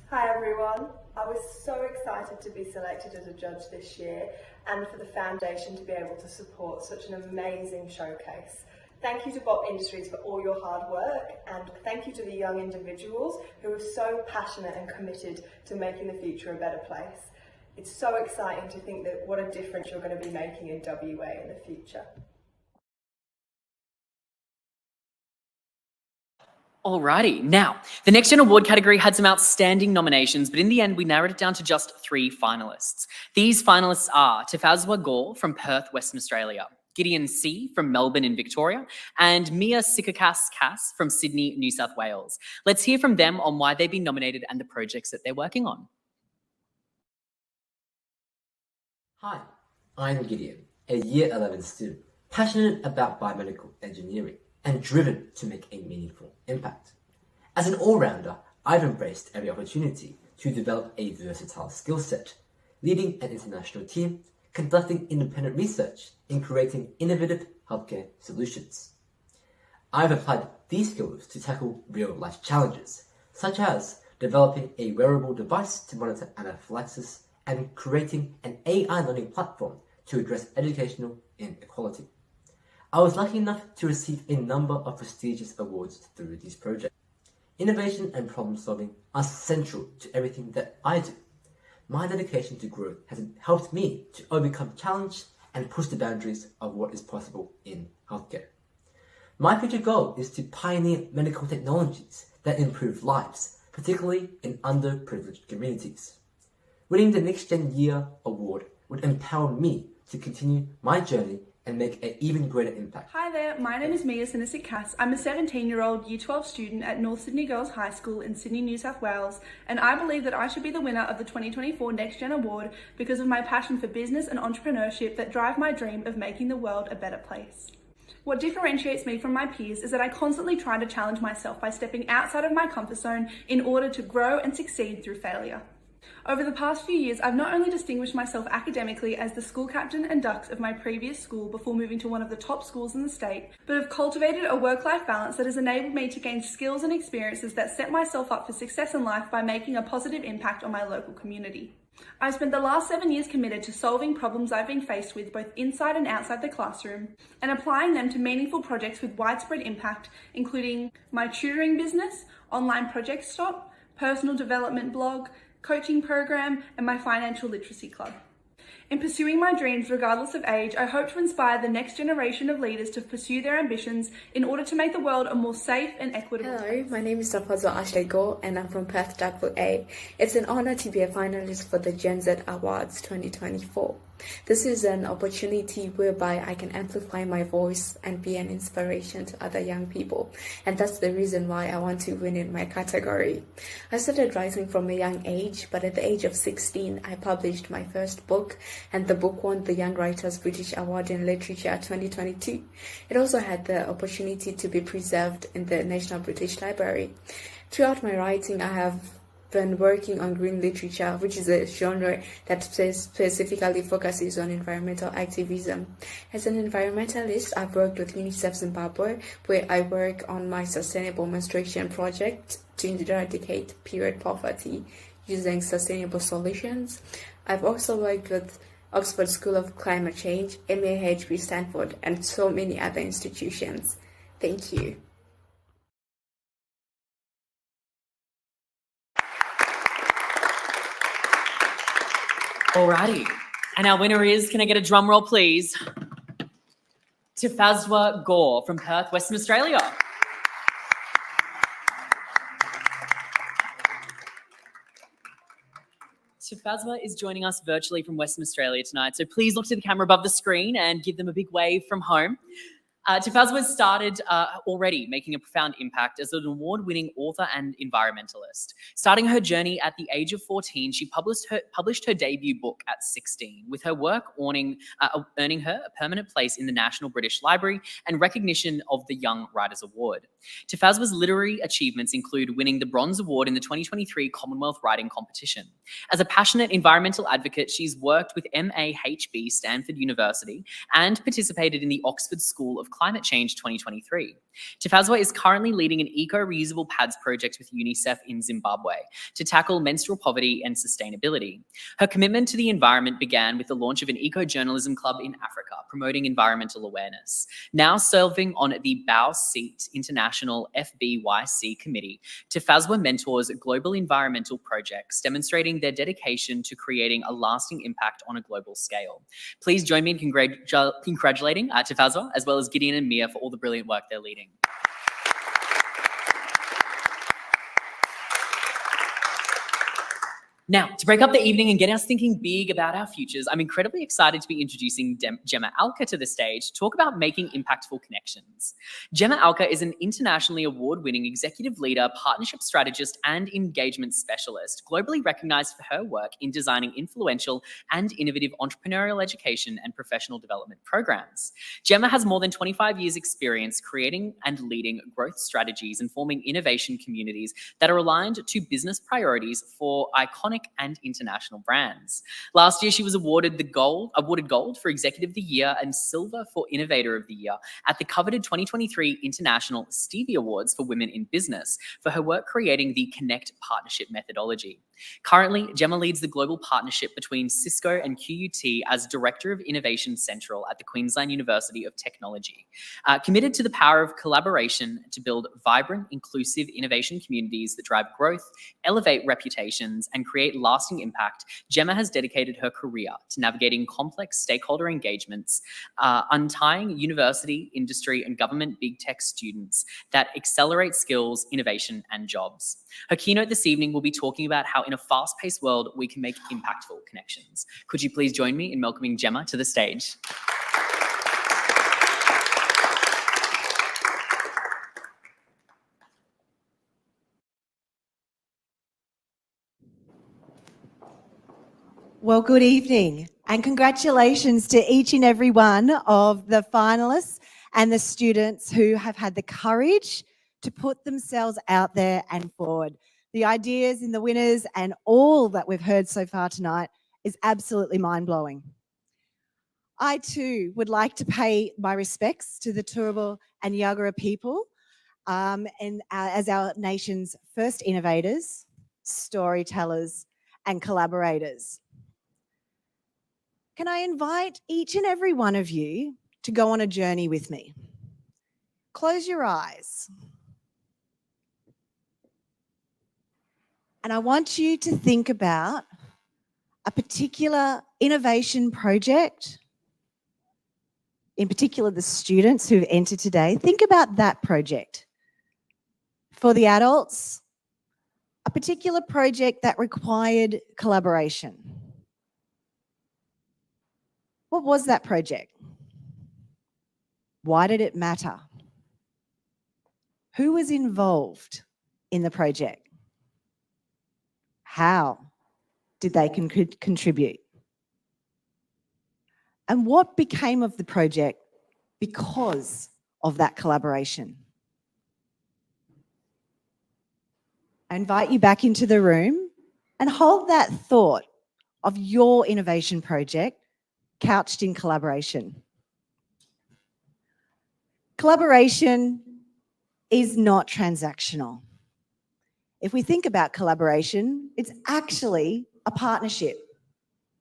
Hi everyone. I was so excited to be selected as a judge this year and for the foundation to be able to support such an amazing showcase. Thank you to Bop Industries for all your hard work, and thank you to the young individuals who are so passionate and committed to making the future a better place. It's so exciting to think that what a difference you're going to be making in WA in the future. Alrighty, now, the Next Gen Award category had some outstanding nominations, but in the end, we narrowed it down to just 3 finalists. These finalists are Tafazwa Gore from Perth, Western Australia, Gideon C. from Melbourne in Victoria, and Mia Sikakas Cass from Sydney, New South Wales. Let's hear from them on why they've been nominated and the projects that they're working on. Hi, I'm Gideon, a Year 11 student, passionate about biomedical engineering and driven to make a meaningful impact. As an all-rounder, I've embraced every opportunity to develop a versatile skill set, leading an international team, conducting independent research, and creating innovative healthcare solutions. I've applied these skills to tackle real-life challenges, such as developing a wearable device to monitor anaphylaxis and creating an AI learning platform to address educational inequality. I was lucky enough to receive a number of prestigious awards through these projects. Innovation and problem solving are central to everything that I do. My dedication to growth has helped me to overcome challenge and push the boundaries of what is possible in healthcare. My future goal is to pioneer medical technologies that improve lives, particularly in underprivileged communities. Winning the Next Gen Year Award would empower me to continue my journey and make an even greater impact. Hi there, my name is Mia Sinisic Cass. I'm a 17-year-old Year 12 student at North Sydney Girls High School in Sydney, New South Wales, and I believe that I should be the winner of the 2024 Next Gen Award because of my passion for business and entrepreneurship that drive my dream of making the world a better place. What differentiates me from my peers is that I constantly try to challenge myself by stepping outside of my comfort zone in order to grow and succeed through failure. Over the past few years, I've not only distinguished myself academically as the school captain and dux of my previous school before moving to one of the top schools in the state, but have cultivated a work-life balance that has enabled me to gain skills and experiences that set myself up for success in life by making a positive impact on my local community. I've spent the last 7 years committed to solving problems I've been faced with both inside and outside the classroom and applying them to meaningful projects with widespread impact, including my tutoring business, online project stop, personal development blog, coaching program, and my financial literacy club. In pursuing my dreams, regardless of age, I hope to inspire the next generation of leaders to pursue their ambitions in order to make the world a more safe and equitable place. Hello, my name is Tafazwa Ashley Gore and I'm from Perth WA. It's an honor to be a finalist for the Gen Z Awards 2024. This is an opportunity whereby I can amplify my voice and be an inspiration to other young people. And that's the reason why I want to win in my category. I started writing from a young age, but at the age of 16, I published my first book, and the book won the Young Writers British Award in Literature 2022. It also had the opportunity to be preserved in the National British Library. Throughout my writing, I have been working on green literature, which is a genre that specifically focuses on environmental activism. As an environmentalist, I've worked with UNICEF Zimbabwe, where I work on my sustainable menstruation project to eradicate period poverty using sustainable solutions. I've also worked with Oxford School of Climate Change, MAHB Stanford, and so many other institutions. Thank you. Alrighty, and our winner is, can I get a drum roll please? Tafazwa Gore from Perth, Western Australia. Tafazwa is joining us virtually from Western Australia tonight, so please look to the camera above the screen and give them a big wave from home. Tafazwa started already making a profound impact as an award-winning author and environmentalist. Starting her journey at the age of 14, she published her debut book at 16, with her work earning her a permanent place in the National British Library and recognition of the Young Writers Award. Tafazwa's literary achievements include winning the Bronze Award in the 2023 Commonwealth Writing Competition. As a passionate environmental advocate, she's worked with MAHB Stanford University and participated in the Oxford School of Climate Change 2023. Tafazwa is currently leading an eco-reusable pads project with UNICEF in Zimbabwe to tackle menstrual poverty and sustainability. Her commitment to the environment began with the launch of an eco-journalism club in Africa, promoting environmental awareness. Now serving on the Bow Seat International FBYC committee, Tafazwa mentors global environmental projects, demonstrating their dedication to creating a lasting impact on a global scale. Please join me in congratulating Tafazwa, as well as Gideon and Mia, for all the brilliant work they're leading. Now, to break up the evening and get us thinking big about our futures, I'm incredibly excited to be introducing Gemma Alka to the stage to talk about making impactful connections. Gemma Alka is an internationally award-winning executive leader, partnership strategist, and engagement specialist, globally recognized for her work in designing influential and innovative entrepreneurial education and professional development programs. Gemma has more than 25 years' experience creating and leading growth strategies and forming innovation communities that are aligned to business priorities for iconic and international brands. Last year, she was awarded gold for Executive of the Year and silver for Innovator of the Year at the coveted 2023 International Stevie Awards for Women in Business for her work creating the Connect partnership methodology. Currently, Gemma leads the global partnership between Cisco and QUT as Director of Innovation Central at the Queensland University of Technology. Committed to the power of collaboration to build vibrant, inclusive innovation communities that drive growth, elevate reputations, and create lasting impact, Gemma has dedicated her career to navigating complex stakeholder engagements, untying university, industry, and government big tech students that accelerate skills, innovation, and jobs. Her keynote this evening will be talking about how in a fast-paced world, we can make impactful connections. Could you please join me in welcoming Gemma to the stage? Well, good evening and congratulations to each and every one of the finalists and the students who have had the courage to put themselves out there and forward. The ideas in the winners and all that we've heard so far tonight is absolutely mind-blowing. I too would like to pay my respects to the Turrbal and Yagara people as our nation's first innovators, storytellers, and collaborators. Can I invite each and every one of you to go on a journey with me? Close your eyes. And I want you to think about a particular innovation project, in particular the students who've entered today. Think about that project. For the adults, a particular project that required collaboration. What was that project? Why did it matter? Who was involved in the project? How did they contribute? And what became of the project because of that collaboration? I invite you back into the room and hold that thought of your innovation project couched in collaboration. Collaboration is not transactional. If we think about collaboration, it's actually a partnership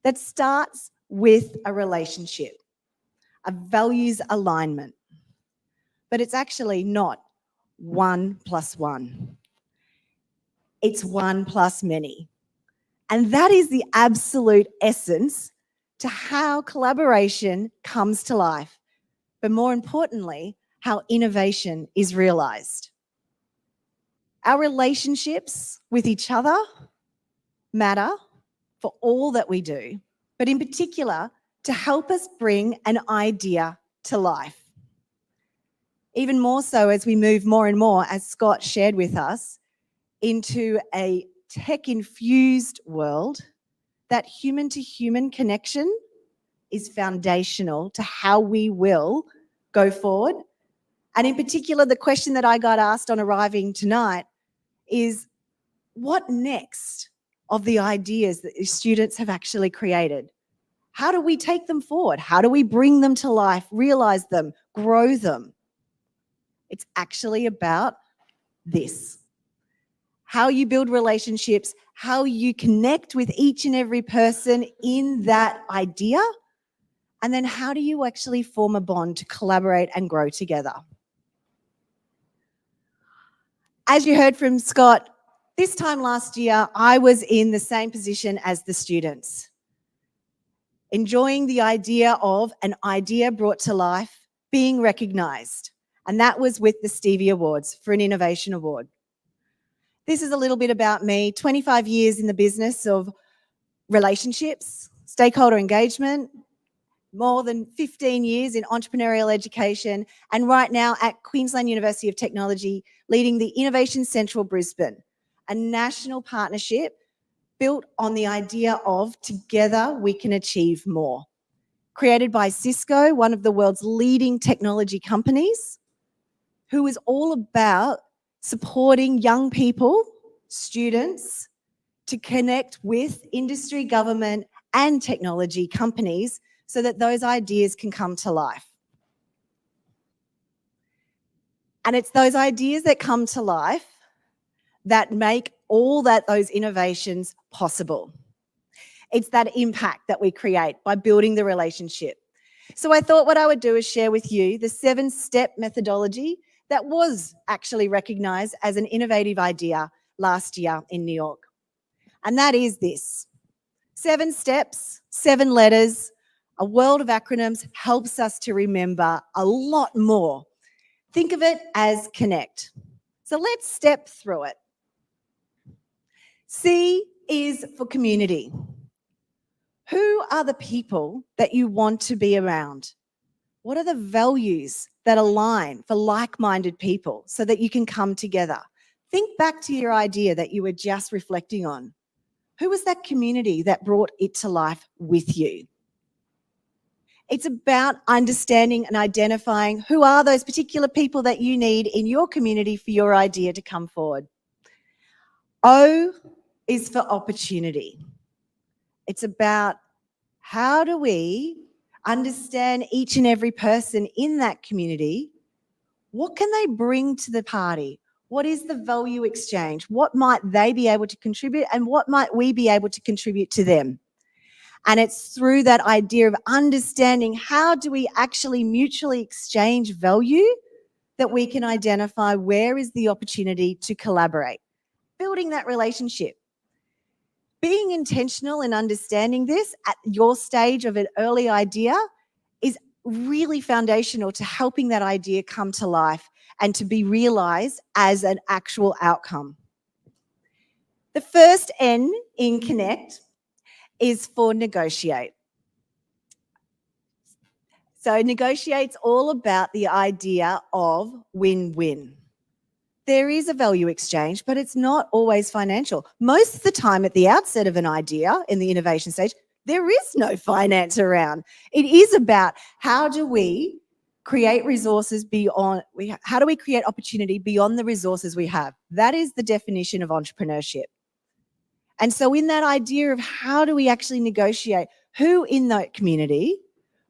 that starts with a relationship, a values alignment. But it's actually not 1 + 1. It's 1 + many. And that is the absolute essence to how collaboration comes to life, but more importantly, how innovation is realized. Our relationships with each other matter for all that we do, but in particular, to help us bring an idea to life. Even more so as we move more and more, as Scott shared with us, into a tech-infused world, that human-to-human connection is foundational to how we will go forward. And in particular, the question that I got asked on arriving tonight is, what next of the ideas that the students have actually created? How do we take them forward? How do we bring them to life, realize them, grow them? It's actually about this. How you build relationships, how you connect with each and every person in that idea, and then how do you actually form a bond to collaborate and grow together? As you heard from Scott, this time last year, I was in the same position as the students, enjoying the idea of an idea brought to life, being recognised. And that was with the Stevie Awards for an Innovation Award. This is a little bit about me, 25 years in the business of relationships, stakeholder engagement, more than 15 years in entrepreneurial education, and right now at Queensland University of Technology, leading the Innovation Central Brisbane, a national partnership built on the idea of together we can achieve more. Created by Cisco, one of the world's leading technology companies, who is all about supporting young people, students, to connect with industry, government, and technology companies so that those ideas can come to life. And it's those ideas that come to life that make those innovations possible. It's that impact that we create by building the relationship. So I thought what I would do is share with you the 7-step methodology that was actually recognised as an innovative idea last year in New York. And that is this: 7 steps, 7 letters. A world of acronyms helps us to remember a lot more. Think of it as connect. So let's step through it. C is for community. Who are the people that you want to be around? What are the values that align for like-minded people so that you can come together? Think back to your idea that you were just reflecting on. Who was that community that brought it to life with you? It's about understanding and identifying who are those particular people that you need in your community for your idea to come forward. O is for opportunity. It's about how do we understand each and every person in that community? What can they bring to the party? What is the value exchange? What might they be able to contribute, and what might we be able to contribute to them? And it's through that idea of understanding how do we actually mutually exchange value that we can identify where is the opportunity to collaborate, building that relationship. Being intentional in understanding this at your stage of an early idea is really foundational to helping that idea come to life and to be realized as an actual outcome. The first N in Connect is for negotiate. So negotiate's all about the idea of win-win. There is a value exchange, but it's not always financial. Most of the time at the outset of an idea in the innovation stage, there is no finance around. It is about how do we create resources beyond, how do we create opportunity beyond the resources we have? That is the definition of entrepreneurship. And so in that idea of how do we actually negotiate, who in that community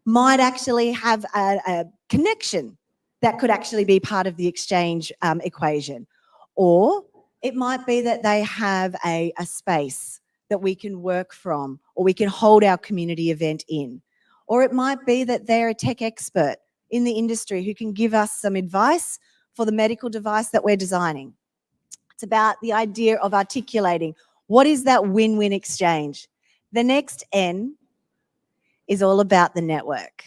might actually have a connection that could actually be part of the exchange equation. Or it might be that they have a space that we can work from, or we can hold our community event in. Or it might be that they're a tech expert in the industry who can give us some advice for the medical device that we're designing. It's about the idea of articulating what is that win-win exchange. The next N is all about the network.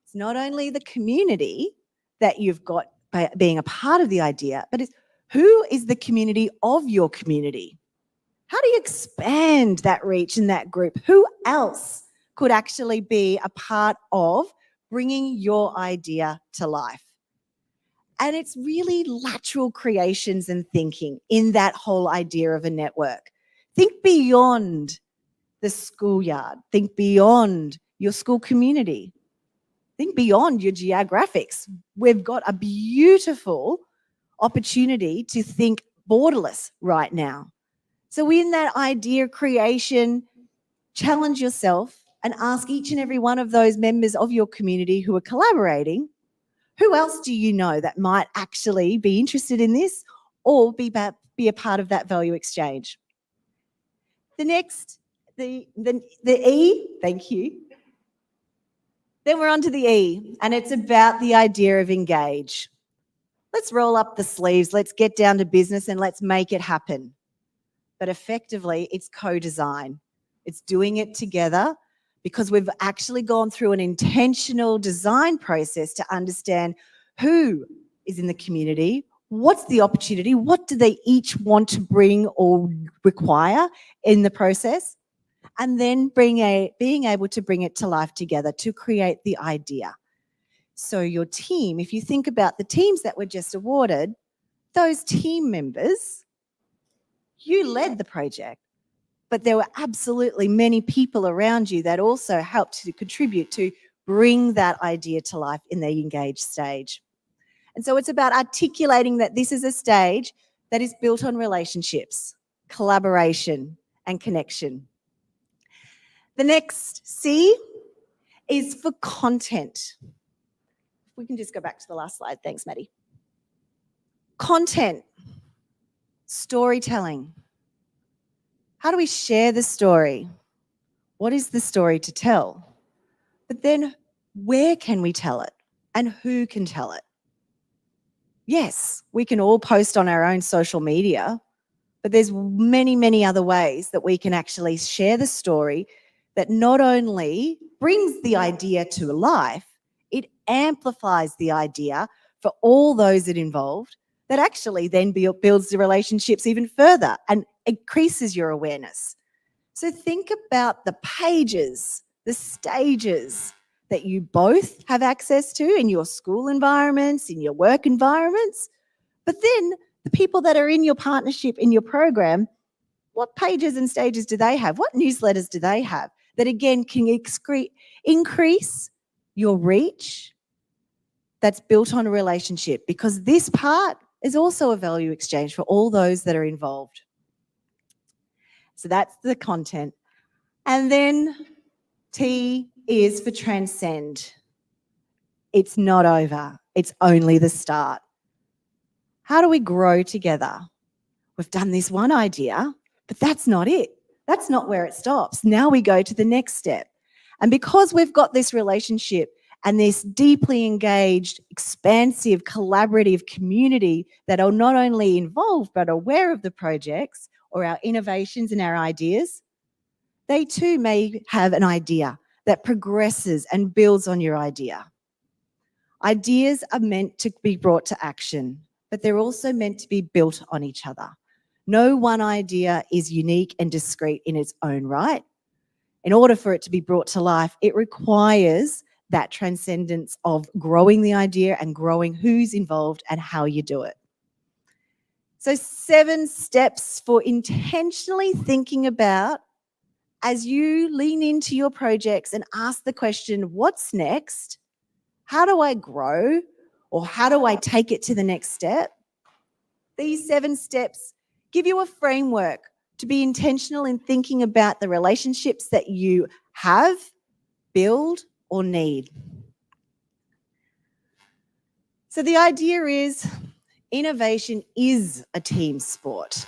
It's not only the community that you've got by being a part of the idea, but it's who is the community of your community? How do you expand that reach in that group? Who else could actually be a part of bringing your idea to life? And it's really lateral creations and thinking in that whole idea of a network. Think beyond the schoolyard. Think beyond your school community. Think beyond your geographics. We've got a beautiful opportunity to think borderless right now. So in that idea creation, challenge yourself and ask each and every one of those members of your community who are collaborating, who else do you know that might actually be interested in this or be a part of that value exchange? The next, the E, thank you. Then we're on to the E, and it's about the idea of engage. Let's roll up the sleeves, let's get down to business and let's make it happen. But effectively, it's co-design. It's doing it together because we've actually gone through an intentional design process to understand who is in the community, what's the opportunity, what do they each want to bring or require in the process, and then being able to bring it to life together to create the idea. So your team, if you think about the teams that were just awarded, those team members, you led the project, but there were absolutely many people around you that also helped to contribute to bring that idea to life in the engaged stage. And so it's about articulating that this is a stage that is built on relationships, collaboration, and connection. The next C is for content. We can just go back to the last slide. Thanks, Maddie. Content, storytelling. How do we share the story? What is the story to tell? But then where can we tell it and who can tell it? Yes, we can all post on our own social media, but there's many, many other ways that we can actually share the story that not only brings the idea to life, it amplifies the idea for all those that are involved, that actually then builds the relationships even further and increases your awareness. So think about the pages, the stages that you both have access to in your school environments, in your work environments, but then the people that are in your partnership, in your program, what pages and stages do they have? What newsletters do they have that again can increase your reach that's built on a relationship? Because this part is also a value exchange for all those that are involved. So that's the content. And then T is for transcend. It's not over. It's only the start. How do we grow together? We've done this one idea, but that's not it. That's not where it stops. Now we go to the next step. And because we've got this relationship and this deeply engaged, expansive, collaborative community that are not only involved but aware of the projects or our innovations and our ideas, they too may have an idea that progresses and builds on your idea. Ideas are meant to be brought to action, but they're also meant to be built on each other. No one idea is unique and discrete in its own right. In order for it to be brought to life, it requires that transcendence of growing the idea and growing who's involved and how you do it. So 7 steps for intentionally thinking about as you lean into your projects and ask the question, what's next? How do I grow? Or how do I take it to the next step? These 7 steps give you a framework to be intentional in thinking about the relationships that you have, build, or need. So the idea is innovation is a team sport.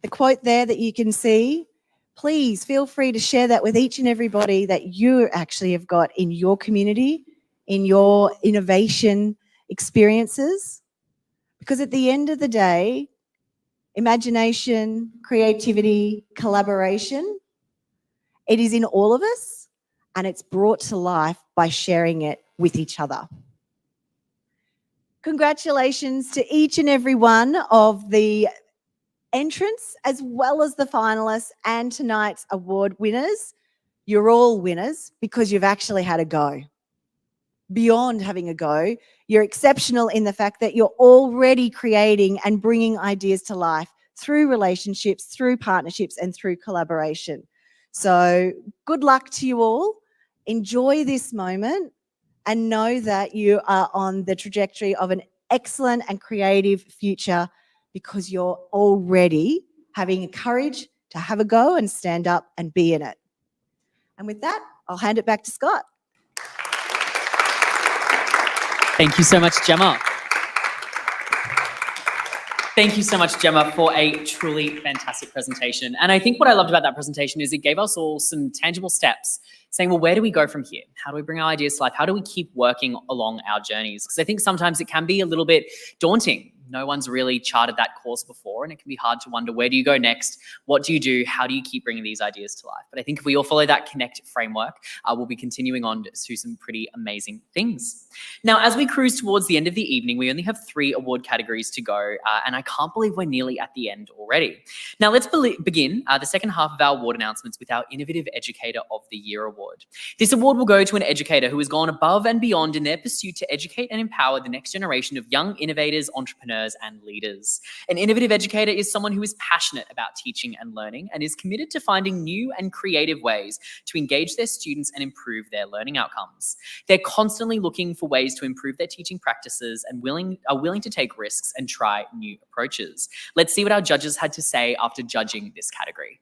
The quote there that you can see, please feel free to share that with each and everybody that you actually have got in your community, in your innovation experiences. Because at the end of the day, imagination, creativity, collaboration, it is in all of us and it's brought to life by sharing it with each other. Congratulations to each and every one of the entrants, as well as the finalists and tonight's award winners, you're all winners because you've actually had a go. Beyond having a go, you're exceptional in the fact that you're already creating and bringing ideas to life through relationships, through partnerships, and through collaboration. So good luck to you all. Enjoy this moment and know that you are on the trajectory of an excellent and creative future because you're already having courage to have a go and stand up and be in it. And with that, I'll hand it back to Scott. Thank you so much, Gemma. Thank you so much, Gemma, for a truly fantastic presentation. And I think what I loved about that presentation is it gave us all some tangible steps saying, well, where do we go from here? How do we bring our ideas to life? How do we keep working along our journeys? Because I think sometimes it can be a little bit daunting. No one's really charted that course before, and it can be hard to wonder, where do you go next? What do you do? How do you keep bringing these ideas to life? But I think if we all follow that Connect framework, we'll be continuing on to some pretty amazing things. Now, as we cruise towards the end of the evening, we only have 3 award categories to go, and I can't believe we're nearly at the end already. Now, let's begin the second half of our award announcements with our Innovative Educator of the Year award. This award will go to an educator who has gone above and beyond in their pursuit to educate and empower the next generation of young innovators, entrepreneurs, and leaders. An innovative educator is someone who is passionate about teaching and learning and is committed to finding new and creative ways to engage their students and improve their learning outcomes. They're constantly looking for ways to improve their teaching practices and are willing to take risks and try new approaches. Let's see what our judges had to say after judging this category.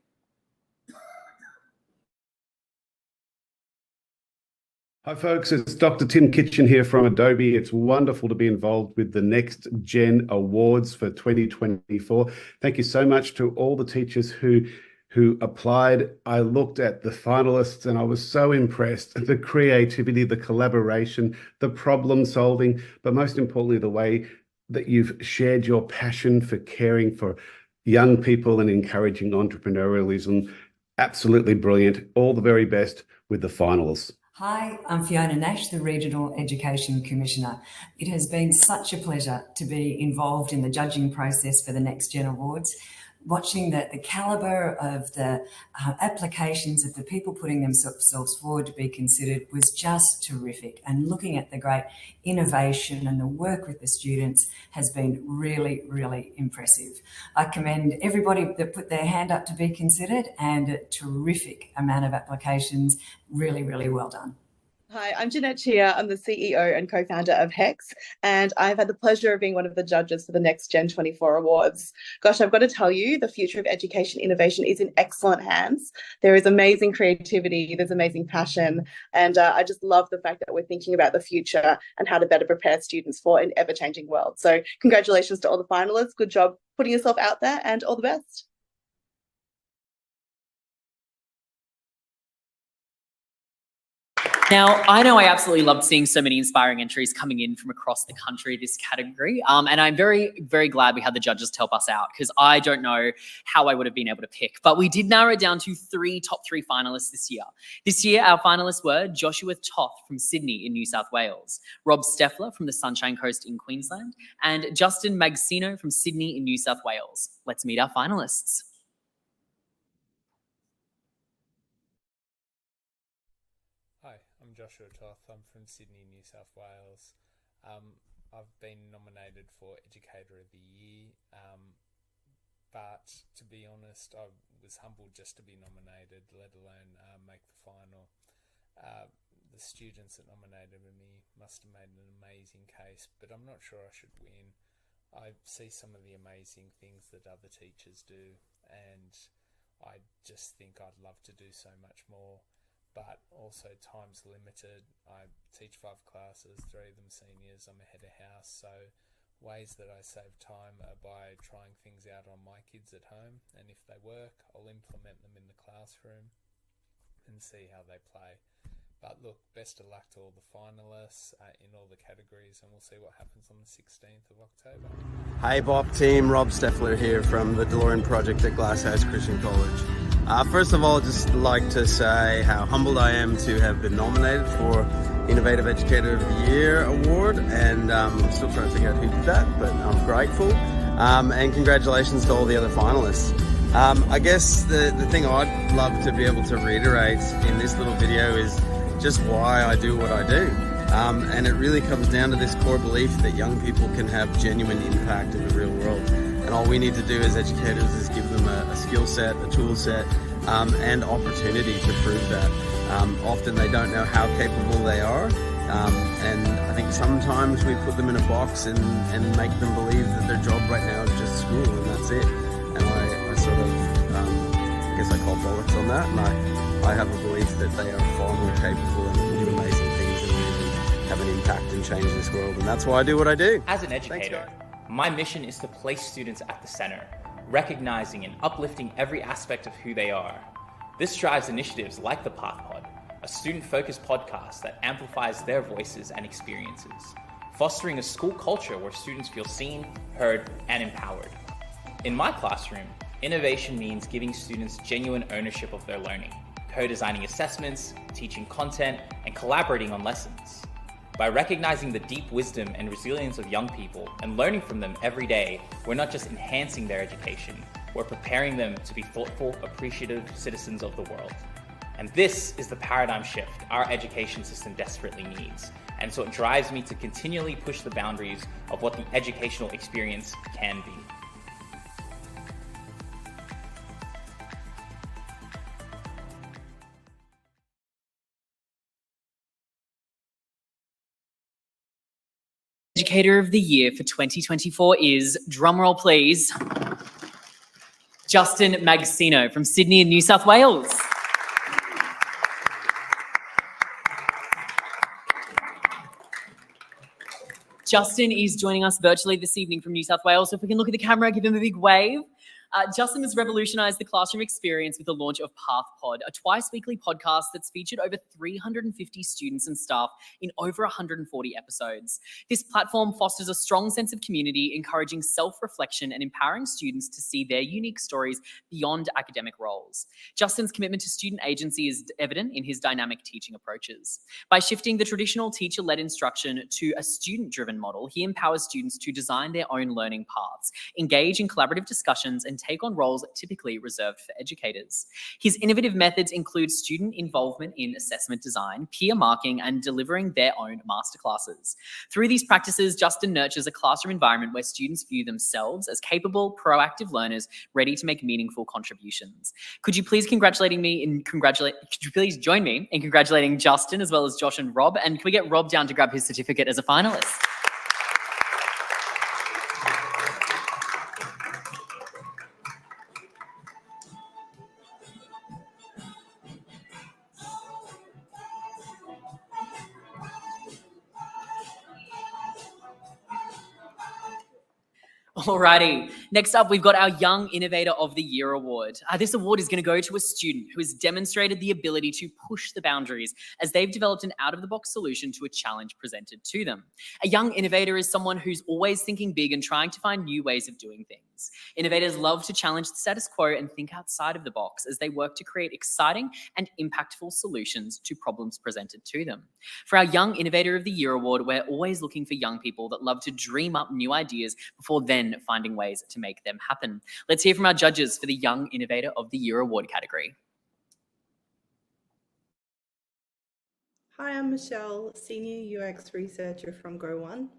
Hi folks, it's Dr. Tim Kitchen here from Adobe. It's wonderful to be involved with the Next Gen Awards for 2024. Thank you so much to all the teachers who applied. I looked at the finalists and I was so impressed. The creativity, the collaboration, the problem solving, but most importantly, the way that you've shared your passion for caring for young people and encouraging entrepreneurialism. Absolutely brilliant. All the very best with the finalists. Hi, I'm Fiona Nash, the Regional Education Commissioner. It has been such a pleasure to be involved in the judging process for the Next Gen Awards. Watching the calibre of the applications of the people putting themselves forward to be considered was just terrific. And looking at the great innovation and the work with the students has been really, really impressive. I commend everybody that put their hand up to be considered, and a terrific amount of applications. Really, really well done. Hi, I'm Jeanette Chia. I'm the CEO and co-founder of HEX, and I've had the pleasure of being one of the judges for the Next Gen 24 Awards. Gosh, I've got to tell you, the future of education innovation is in excellent hands. There is amazing creativity, there's amazing passion, and I just love the fact that we're thinking about the future and how to better prepare students for an ever-changing world. So congratulations to all the finalists. Good job putting yourself out there, and all the best. Now, I know I absolutely loved seeing so many inspiring entries coming in from across the country, this category. And I'm very, very glad we had the judges to help us out, because I don't know how I would have been able to pick. But we did narrow it down to top three finalists this year. This year, our finalists were Joshua Toth from Sydney in New South Wales, Rob Steffler from the Sunshine Coast in Queensland, and Justin Magsino from Sydney in New South Wales. Let's meet our finalists. I'm Joshua Toth. I'm from Sydney, New South Wales. I've been nominated for Educator of the Year, but to be honest, I was humbled just to be nominated, let alone make the final. The students that nominated me must have made an amazing case, but I'm not sure I should win. I see some of the amazing things that other teachers do, and I just think I'd love to do so much more. But also time's limited. I teach 5 classes, 3 of them seniors. I'm a head of house, so ways that I save time are by trying things out on my kids at home, and if they work, I'll implement them in the classroom and see how they play. But look, best of luck to all the finalists in all the categories, and we'll see what happens on the 16th of October. Hey Bop team, Rob Steffler here from the DeLorean Project at Glasshouse Christian College. First of all, just like to say how humbled I am to have been nominated for Innovative Educator of the Year award, and I'm still trying to figure out who did that, but I'm grateful. and congratulations to all the other finalists. I guess the thing I'd love to be able to reiterate in this little video is just why I do what I do. And it really comes down to this core belief that young people can have genuine impact in the real world. And all we need to do as educators is give them a skill set, a tool set, and opportunity to prove that. Often they don't know how capable they are. And I think sometimes we put them in a box and make them believe that their job right now is just school and that's it. And I sort of, I guess I call bollocks on that. And I have a belief that they are far more capable and can do amazing things and really have an impact and change this world. And that's why I do what I do. As an educator, my mission is to place students at the center, recognizing and uplifting every aspect of who they are. This drives initiatives like the Path Pod, a student-focused podcast that amplifies their voices and experiences, fostering a school culture where students feel seen, heard, and empowered. In my classroom, innovation means giving students genuine ownership of their learning, co-designing assessments, teaching content, and collaborating on lessons. By recognizing the deep wisdom and resilience of young people and learning from them every day, we're not just enhancing their education, we're preparing them to be thoughtful, appreciative citizens of the world. And this is the paradigm shift our education system desperately needs. And so it drives me to continually push the boundaries of what the educational experience can be. Educator of the Year for 2024 is, drumroll please, Justin Magsino from Sydney in New South Wales. Justin is joining us virtually this evening from New South Wales. So if we can look at the camera, give him a big wave. Justin has revolutionized the classroom experience with the launch of Path Pod, a twice-weekly podcast that's featured over 350 students and staff in over 140 episodes. This platform fosters a strong sense of community, encouraging self-reflection and empowering students to see their unique stories beyond academic roles. Justin's commitment to student agency is evident in his dynamic teaching approaches. By shifting the traditional teacher-led instruction to a student-driven model, he empowers students to design their own learning paths, engage in collaborative discussions, and take on roles typically reserved for educators. His innovative methods include student involvement in assessment design, peer marking, and delivering their own masterclasses. Through these practices, Justin nurtures a classroom environment where students view themselves as capable, proactive learners ready to make meaningful contributions. Could you please join me in congratulating Justin as well as Josh and Rob? And can we get Rob down to grab his certificate as a finalist? Alrighty, next up we've got our Young Innovator of the Year award. This award is going to go to a student who has demonstrated the ability to push the boundaries as they've developed an out-of-the-box solution to a challenge presented to them. A young innovator is someone who's always thinking big and trying to find new ways of doing things. Innovators love to challenge the status quo and think outside of the box as they work to create exciting and impactful solutions to problems presented to them. For our Young Innovator of the Year award, we're always looking for young people that love to dream up new ideas before then finding ways to make them happen. Let's hear from our judges for the Young Innovator of the Year award category. Hi, I'm Michelle, Senior UX Researcher from Go1.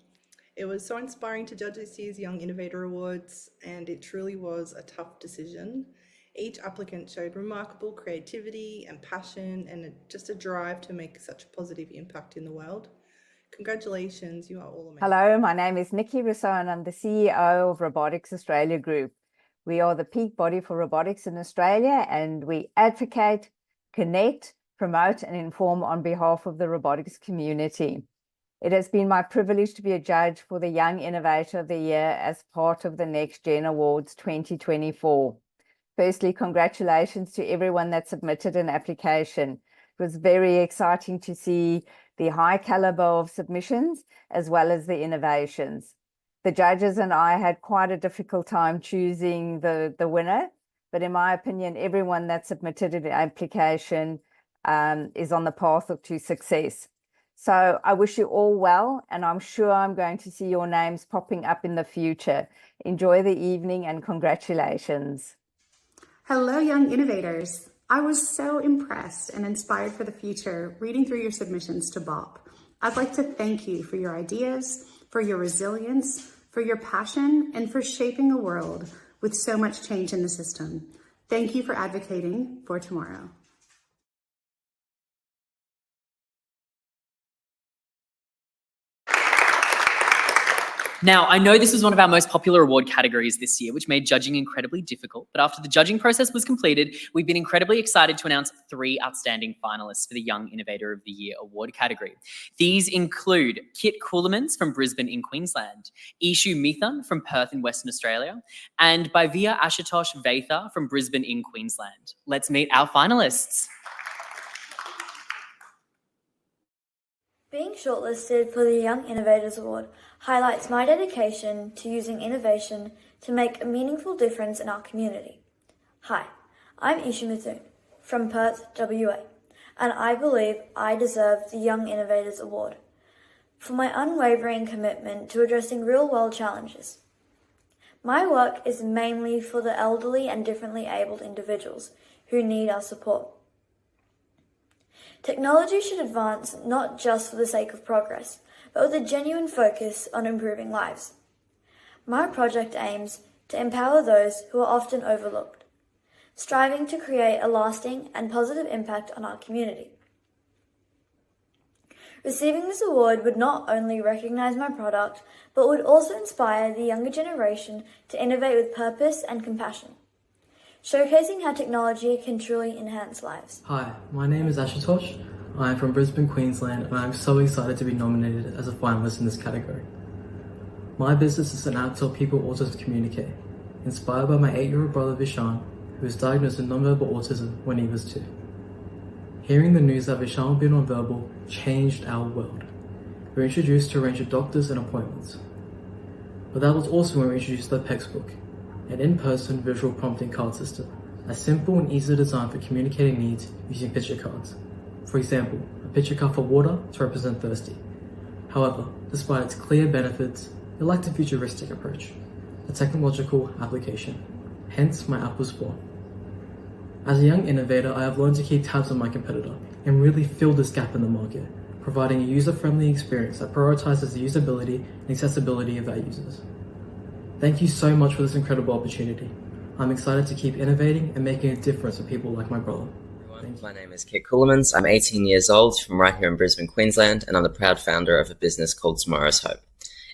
It was so inspiring to judge this year's Young Innovator Awards, and it truly was a tough decision. Each applicant showed remarkable creativity and passion and just a drive to make such a positive impact in the world. Congratulations, you are all amazing. Hello, my name is Nikki Rousseau and I'm the CEO of Robotics Australia Group. We are the peak body for robotics in Australia and we advocate, connect, promote and inform on behalf of the robotics community. It has been my privilege to be a judge for the Young Innovator of the Year as part of the Next Gen Awards 2024. Firstly, congratulations to everyone that submitted an application. It was very exciting to see the high caliber of submissions as well as the innovations. The judges and I had quite a difficult time choosing the winner, but in my opinion, everyone that submitted an application is on the path to success. So I wish you all well, and I'm sure I'm going to see your names popping up in the future. Enjoy the evening and congratulations. Hello, young innovators. I was so impressed and inspired for the future reading through your submissions to BOP. I'd like to thank you for your ideas, for your resilience, for your passion, and for shaping a world with so much change in the system. Thank you for advocating for tomorrow. Now, I know this was one of our most popular award categories this year, which made judging incredibly difficult, but after the judging process was completed, we've been incredibly excited to announce 3 outstanding finalists for the Young Innovator of the Year award category. These include Kit Coolemans from Brisbane in Queensland, Ishu Mithun from Perth in Western Australia, and Bhavya Ashutosh Vaitha from Brisbane in Queensland. Let's meet our finalists. Being shortlisted for the Young Innovators Award highlights my dedication to using innovation to make a meaningful difference in our community. Hi, I'm Ishu Mithun from Perth, WA, and I believe I deserve the Young Innovators Award for my unwavering commitment to addressing real-world challenges. My work is mainly for the elderly and differently abled individuals who need our support. Technology should advance not just for the sake of progress, but with a genuine focus on improving lives. My project aims to empower those who are often overlooked, striving to create a lasting and positive impact on our community. Receiving this award would not only recognise my product, but would also inspire the younger generation to innovate with purpose and compassion, showcasing how technology can truly enhance lives. Hi, my name is Ashutosh. I am from Brisbane, Queensland, and I am so excited to be nominated as a finalist in this category. My business is an app to help people with autism communicate, inspired by my 8-year-old brother Vishan, who was diagnosed with nonverbal autism when he was 2. Hearing the news that Vishan would be nonverbal changed our world. We were introduced to a range of doctors and appointments. But that was also when we introduced the PEX book, an in-person visual prompting card system, a simple and easy design for communicating needs using picture cards. For example, a picture card for water to represent thirsty. However, despite its clear benefits, it lacked a futuristic approach, a technological application. Hence, my app was born. As a young innovator, I have learned to keep tabs on my competitor and really fill this gap in the market, providing a user-friendly experience that prioritizes the usability and accessibility of our users. Thank you so much for this incredible opportunity. I'm excited to keep innovating and making a difference for people like my brother. My name is Kit Coolemans. I'm 18 years old from right here in Brisbane, Queensland, and I'm the proud founder of a business called Tomorrow's Hope.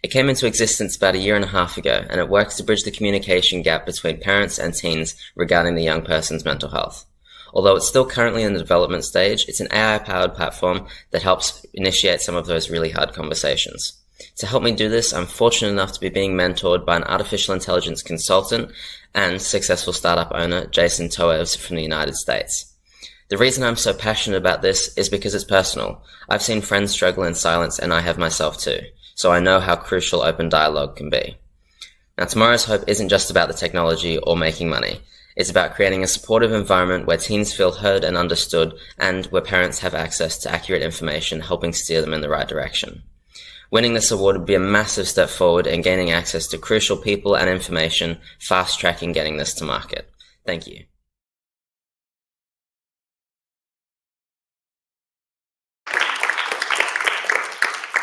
It came into existence about 1.5 years ago, and it works to bridge the communication gap between parents and teens regarding the young person's mental health. Although it's still currently in the development stage, it's an AI-powered platform that helps initiate some of those really hard conversations. To help me do this, I'm fortunate enough to be being mentored by an artificial intelligence consultant and successful startup owner, Jason Toews from the United States. The reason I'm so passionate about this is because it's personal. I've seen friends struggle in silence, and I have myself too, so I know how crucial open dialogue can be. Now, Tomorrow's Hope isn't just about the technology or making money. It's about creating a supportive environment where teens feel heard and understood, and where parents have access to accurate information, helping steer them in the right direction. Winning this award would be a massive step forward in gaining access to crucial people and information, fast-tracking getting this to market. Thank you.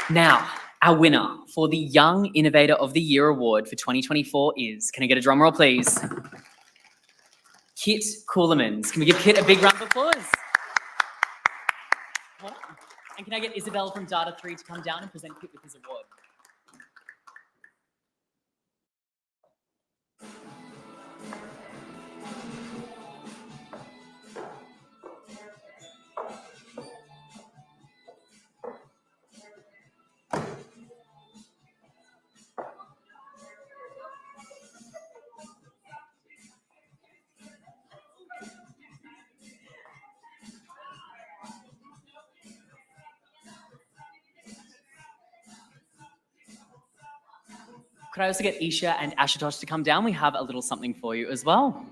Now, our winner for the Young Innovator of the Year Award for 2024 is, can I get a drum roll, please? Kit Coolemans. Can we give Kit a big round of applause? And can I get Isabel from Data 3 to come down and present Kit with his award? Could I also get Isha and Ashutosh to come down? We have a little something for you as well.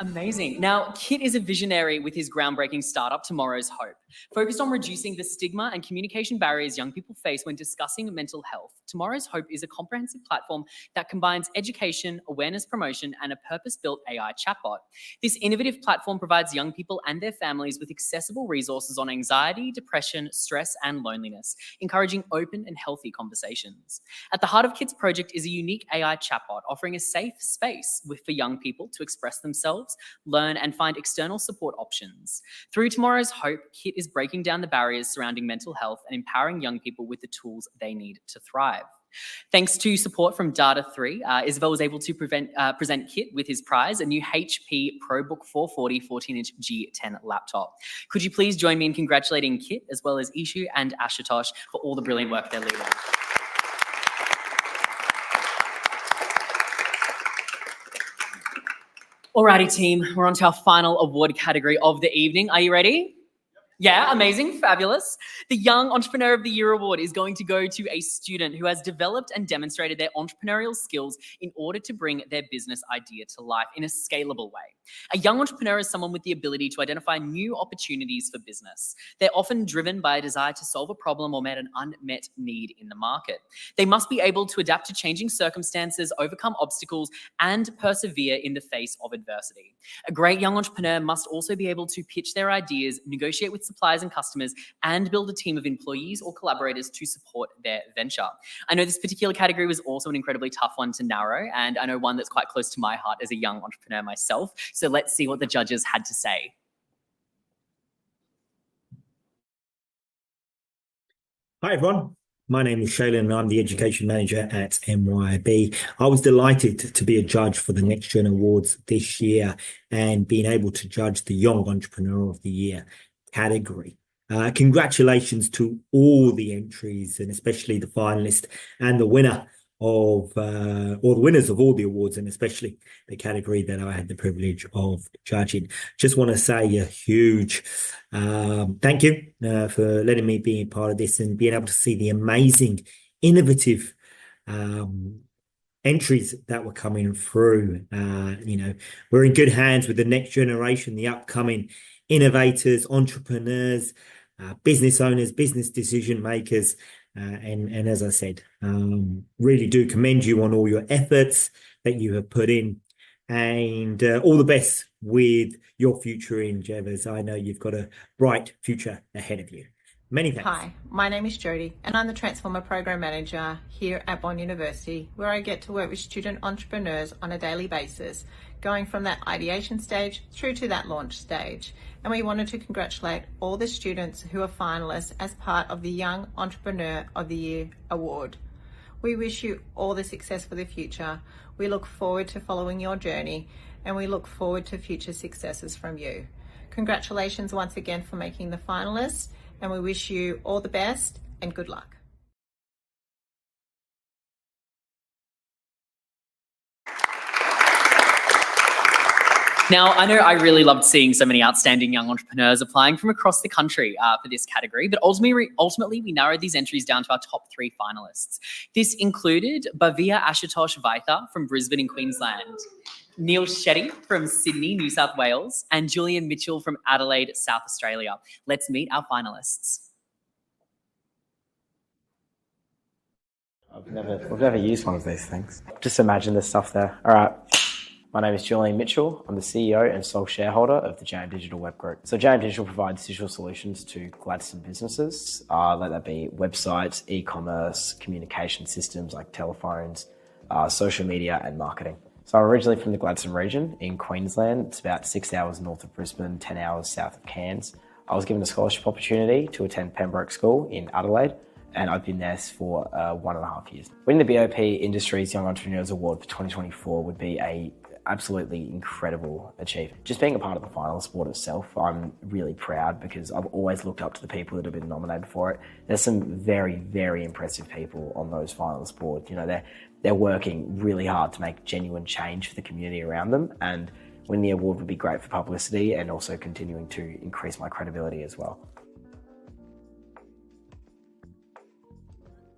Amazing. Now, Kit is a visionary with his groundbreaking startup, Tomorrow's Hope. Focused on reducing the stigma and communication barriers young people face when discussing mental health, Tomorrow's Hope is a comprehensive platform that combines education, awareness promotion, and a purpose-built AI chatbot. This innovative platform provides young people and their families with accessible resources on anxiety, depression, stress, and loneliness, encouraging open and healthy conversations. At the heart of Kit's project is a unique AI chatbot offering a safe space for young people to express themselves, learn, and find external support options. Through Tomorrow's Hope, Kit is breaking down the barriers surrounding mental health and empowering young people with the tools they need to thrive. Thanks to support from Data3, Isabel was able to present Kit with his prize, a new HP ProBook 440 14-inch G10 laptop. Could you please join me in congratulating Kit, as well as Ishu and Ashutosh, for all the brilliant work they're leading? Alrighty, team, we're on to our final award category of the evening. Are you ready? Yeah, amazing, fabulous. The Young Entrepreneur of the Year award is going to go to a student who has developed and demonstrated their entrepreneurial skills in order to bring their business idea to life in a scalable way. A young entrepreneur is someone with the ability to identify new opportunities for business. They're often driven by a desire to solve a problem or meet an unmet need in the market. They must be able to adapt to changing circumstances, overcome obstacles, and persevere in the face of adversity. A great young entrepreneur must also be able to pitch their ideas, negotiate with suppliers and customers, and build a team of employees or collaborators to support their venture. I know this particular category was also an incredibly tough one to narrow, and I know one that's quite close to my heart as a young entrepreneur myself. So let's see what the judges had to say. Hi everyone, my name is Shailen and I'm the Education Manager at MYB. I was delighted to be a judge for the Next Gen Awards this year and being able to judge the Young Entrepreneur of the Year category. Congratulations to all the entries and especially the finalists and the winner of, or the winners of all the awards, and especially the category that I had the privilege of judging. Just want to say a huge thank you for letting me be a part of this and being able to see the amazing, innovative entries that were coming through. We're in good hands with the next generation, the upcoming innovators, entrepreneurs, business owners, business decision makers. And as I said, really do commend you on all your efforts that you have put in, and all the best with your future endeavors. I know you've got a bright future ahead of you. Many thanks. Hi, my name is Jodie and I'm the Transformer Program Manager here at Bond University, where I get to work with student entrepreneurs on a daily basis, going from that ideation stage through to that launch stage. And we wanted to congratulate all the students who are finalists as part of the Young Entrepreneur of the Year Award. We wish you all the success for the future. We look forward to following your journey and we look forward to future successes from you. Congratulations once again for making the finalists, and we wish you all the best and good luck. Now, I know I really loved seeing so many outstanding young entrepreneurs applying from across the country for this category, but ultimately we narrowed these entries down to our top 3 finalists. This included Bhavya Ashutosh Vaitha from Brisbane in Queensland, Neil Shetty from Sydney, New South Wales, and Julian Mitchell from Adelaide, South Australia. Let's meet our finalists. We've never used one of these things. Just imagine the stuff there. All right. My name is Julian Mitchell. I'm the CEO and sole shareholder of the JM Digital Web Group. So JM Digital provides digital solutions to Gladstone businesses, let that be websites, e-commerce, communication systems like telephones, social media and marketing. So I'm originally from the Gladstone region in Queensland. It's about 6 hours north of Brisbane, 10 hours south of Cairns. I was given a scholarship opportunity to attend Pembroke School in Adelaide, and I've been there for 1.5 years. Winning the BOP Industries Young Entrepreneurs Award for 2024 would be a absolutely incredible achievement. Just being a part of the finalist board itself, I'm really proud because I've always looked up to the people that have been nominated for it. There's some very, very impressive people on those finalist boards. You know, they're working really hard to make genuine change for the community around them, and winning the award would be great for publicity and also continuing to increase my credibility as well.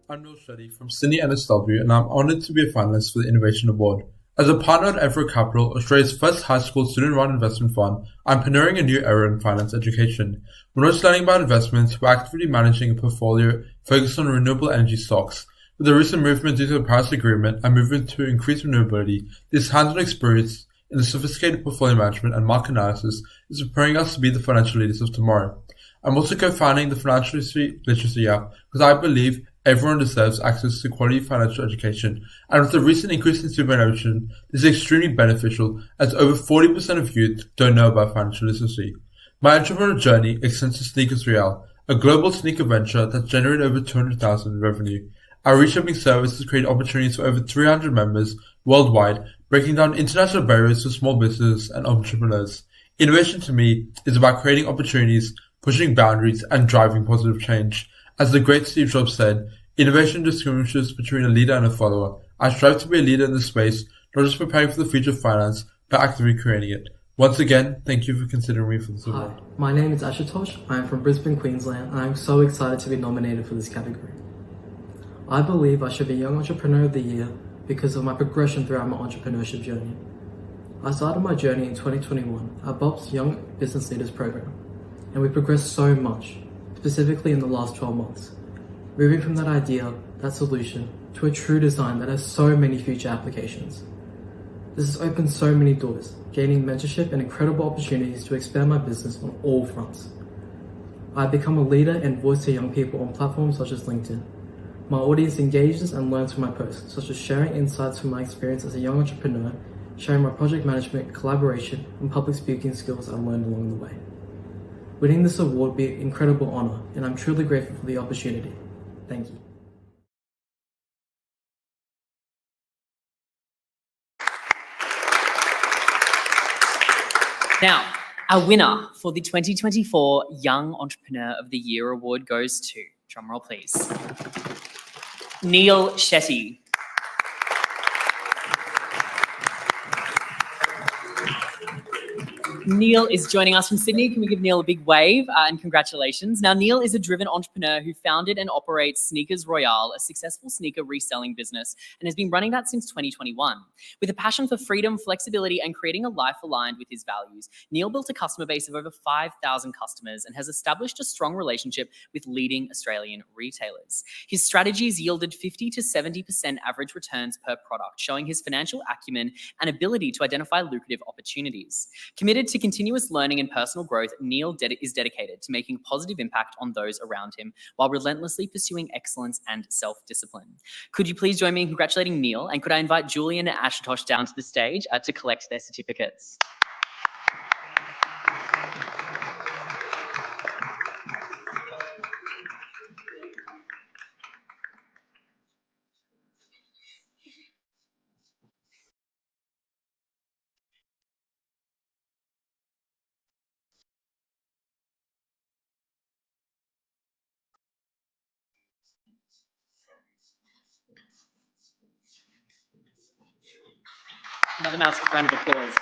I'm Neil Shetty from Sydney NSW, and I'm honoured to be a finalist for the Innovation Award. As a partner at Evro Capital, Australia's first high school student-run investment fund, I'm pioneering a new era in finance education. We're not just learning about investments, we're actively managing a portfolio focused on renewable energy stocks. With the recent movement due to the Paris Agreement and movement to increase renewability, this hands-on experience in the sophisticated portfolio management and market analysis is preparing us to be the financial leaders of tomorrow. I'm also co-founding the Financial Literacy app because I believe everyone deserves access to quality financial education, and with the recent increase in superannuation, this is extremely beneficial as over 40% of youth don't know about financial literacy. My entrepreneurial journey extends to Sneakers Real, a global sneaker venture that generated over $200,000 in revenue. Our reshopping services create opportunities for over 300 members worldwide, breaking down international barriers for small businesses and entrepreneurs. Innovation to me is about creating opportunities, pushing boundaries, and driving positive change. As the great Steve Jobs said, innovation distinguishes between a leader and a follower. I strive to be a leader in this space, not just preparing for the future of finance, but actively creating it. Once again, thank you for considering me for this award. Hi, my name is Ashutosh. I am from Brisbane, Queensland, and I am so excited to be nominated for this category. I believe I should be Young Entrepreneur of the Year because of my progression throughout my entrepreneurship journey. I started my journey in 2021 at BOP's Young Business Leaders Program, and we progressed so much, specifically in the last 12 months, moving from that idea, that solution, to a true design that has so many future applications. This has opened so many doors, gaining mentorship and incredible opportunities to expand my business on all fronts. I've become a leader and voice to young people on platforms such as LinkedIn. My audience engages and learns from my posts, such as sharing insights from my experience as a young entrepreneur, sharing my project management, collaboration, and public speaking skills I learned along the way. Winning this award would be an incredible honor, and I'm truly grateful for the opportunity. Thank you. Now, our winner for the 2024 Young Entrepreneur of the Year Award goes to, drumroll please, Neil Shetty. Neil is joining us from Sydney. Can we give Neil a big wave and congratulations? Now, Neil is a driven entrepreneur who founded and operates Sneakers Royale, a successful sneaker reselling business, and has been running that since 2021. With a passion for freedom, flexibility, and creating a life aligned with his values, Neil built a customer base of over 5,000 customers and has established a strong relationship with leading Australian retailers. His strategies yielded 50 to 70% average returns per product, showing his financial acumen and ability to identify lucrative opportunities. Committed to continuous learning and personal growth, Neil is dedicated to making a positive impact on those around him while relentlessly pursuing excellence and self-discipline. Could you please join me in congratulating Neil, and could I invite Julian and Ashutosh down to the stage to collect their certificates? Another round of applause.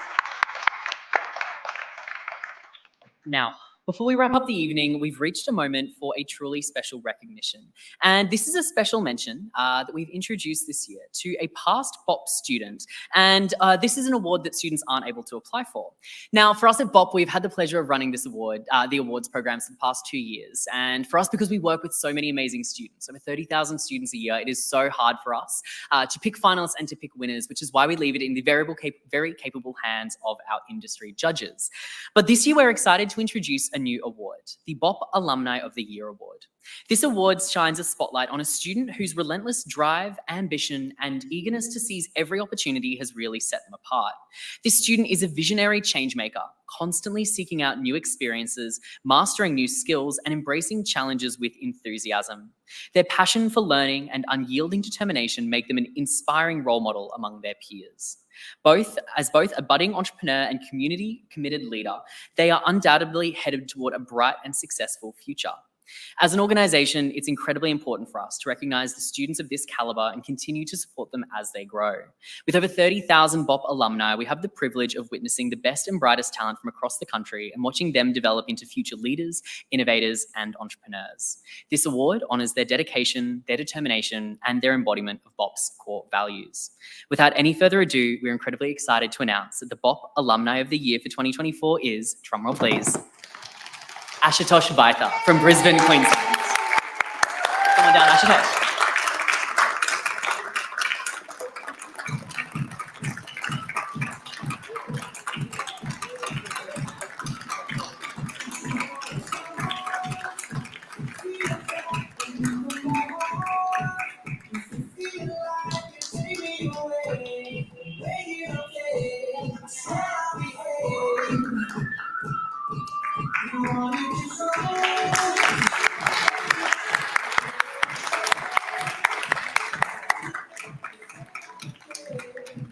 Now, before we wrap up the evening, we've reached a moment for a truly special recognition. And this is a special mention that we've introduced this year to a past BOP student. And this is an award that students aren't able to apply for. Now, for us at BOP, we've had the pleasure of running this award, the awards programs for the past 2 years. And for us, because we work with so many amazing students, over 30,000 students a year, it is so hard for us to pick finalists and to pick winners, which is why we leave it in the very capable hands of our industry judges. But this year, we're excited to introduce a new award, the BOP Alumni of the Year Award. This award shines a spotlight on a student whose relentless drive, ambition, and eagerness to seize every opportunity has really set them apart. This student is a visionary changemaker, constantly seeking out new experiences, mastering new skills, and embracing challenges with enthusiasm. Their passion for learning and unyielding determination make them an inspiring role model among their peers. As both a budding entrepreneur and community-committed leader, they are undoubtedly headed toward a bright and successful future. As an organisation, it's incredibly important for us to recognise the students of this calibre and continue to support them as they grow. With over 30,000 BOP alumni, we have the privilege of witnessing the best and brightest talent from across the country and watching them develop into future leaders, innovators and entrepreneurs. This award honours their dedication, their determination and their embodiment of BOP's core values. Without any further ado, we're incredibly excited to announce that the BOP Alumni of the Year for 2024 is, drumroll please, Ashutosh Vaitha from Brisbane, Queensland. Come on down, Ashutosh.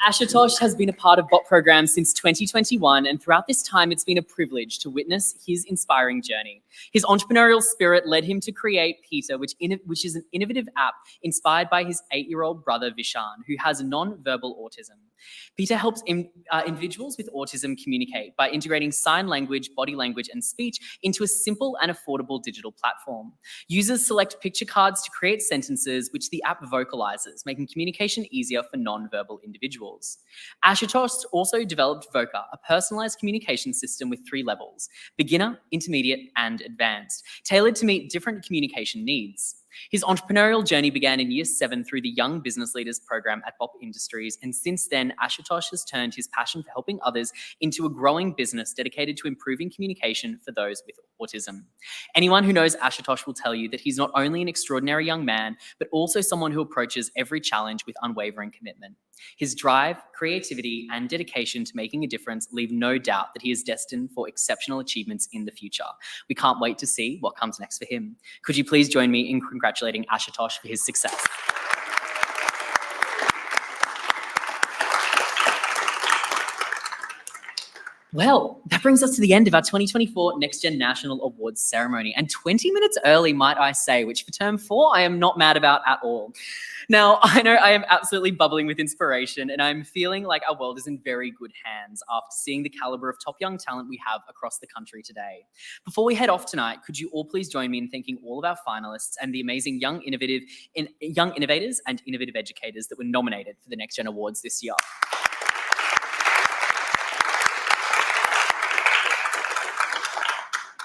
Ashutosh has been a part of BOP programs since 2021, and throughout this time, it's been a privilege to witness his inspiring journey. His entrepreneurial spirit led him to create Peter, which is an innovative app inspired by his 8-year-old brother Vishan, who has non-verbal autism. Peter helps individuals with autism communicate by integrating sign language, body language, and speech into a simple and affordable digital platform. Users select picture cards to create sentences, which the app vocalizes, making communication easier for non-verbal individuals. Ashutosh also developed Voca, a personalized communication system with 3 levels: beginner, intermediate, and advanced, tailored to meet different communication needs. His entrepreneurial journey began in Year 7 through the Young Business Leaders program at BOP Industries, and since then, Ashutosh has turned his passion for helping others into a growing business dedicated to improving communication for those with autism. Anyone who knows Ashutosh will tell you that he's not only an extraordinary young man, but also someone who approaches every challenge with unwavering commitment. His drive, creativity, and dedication to making a difference leave no doubt that he is destined for exceptional achievements in the future. We can't wait to see what comes next for him. Could you please join me in congratulating Ashutosh for his success? Well, that brings us to the end of our 2024 Next Gen National Awards ceremony, and 20 minutes early, might I say, which for term 4, I am not mad about at all. Now, I know I am absolutely bubbling with inspiration, and I'm feeling like our world is in very good hands after seeing the caliber of top young talent we have across the country today. Before we head off tonight, could you all please join me in thanking all of our finalists and the amazing young innovators and innovative educators that were nominated for the Next Gen Awards this year.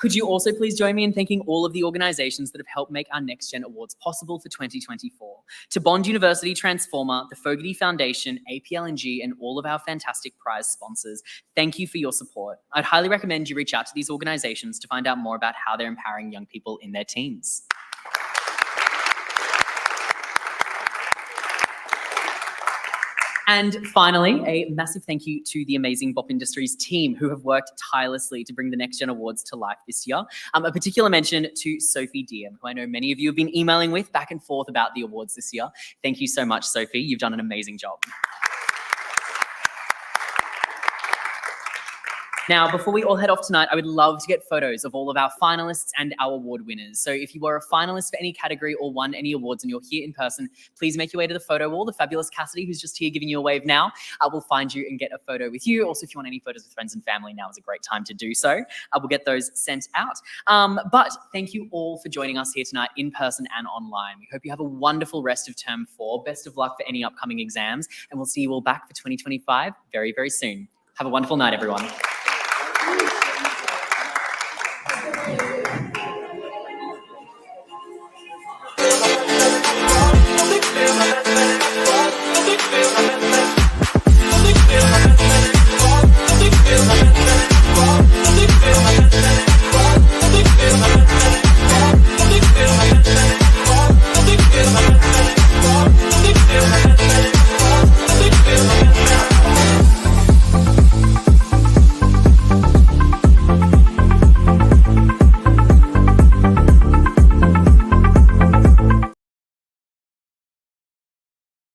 Could you also please join me in thanking all of the organisations that have helped make our Next Gen Awards possible for 2024. To Bond University Transformer, the Fogarty Foundation, APLNG, and all of our fantastic prize sponsors, thank you for your support. I'd highly recommend you reach out to these organisations to find out more about how they're empowering young people in their teams. And finally, a massive thank you to the amazing BOP Industries team who have worked tirelessly to bring the Next Gen Awards to life this year. A particular mention to Sophie Diem, who I know many of you have been emailing with back and forth about the awards this year. Thank you so much, Sophie. You've done an amazing job. Now, before we all head off tonight, I would love to get photos of all of our finalists and our award winners. So if you were a finalist for any category or won any awards and you're here in person, please make your way to the photo wall. The fabulous Cassidy, who's just here giving you a wave now, will find you and get a photo with you. Also, if you want any photos with friends and family, now is a great time to do so. We'll get those sent out. But thank you all for joining us here tonight in person and online. We hope you have a wonderful rest of term 4. Best of luck for any upcoming exams, and we'll see you all back for 2025 very, very soon. Have a wonderful night, everyone.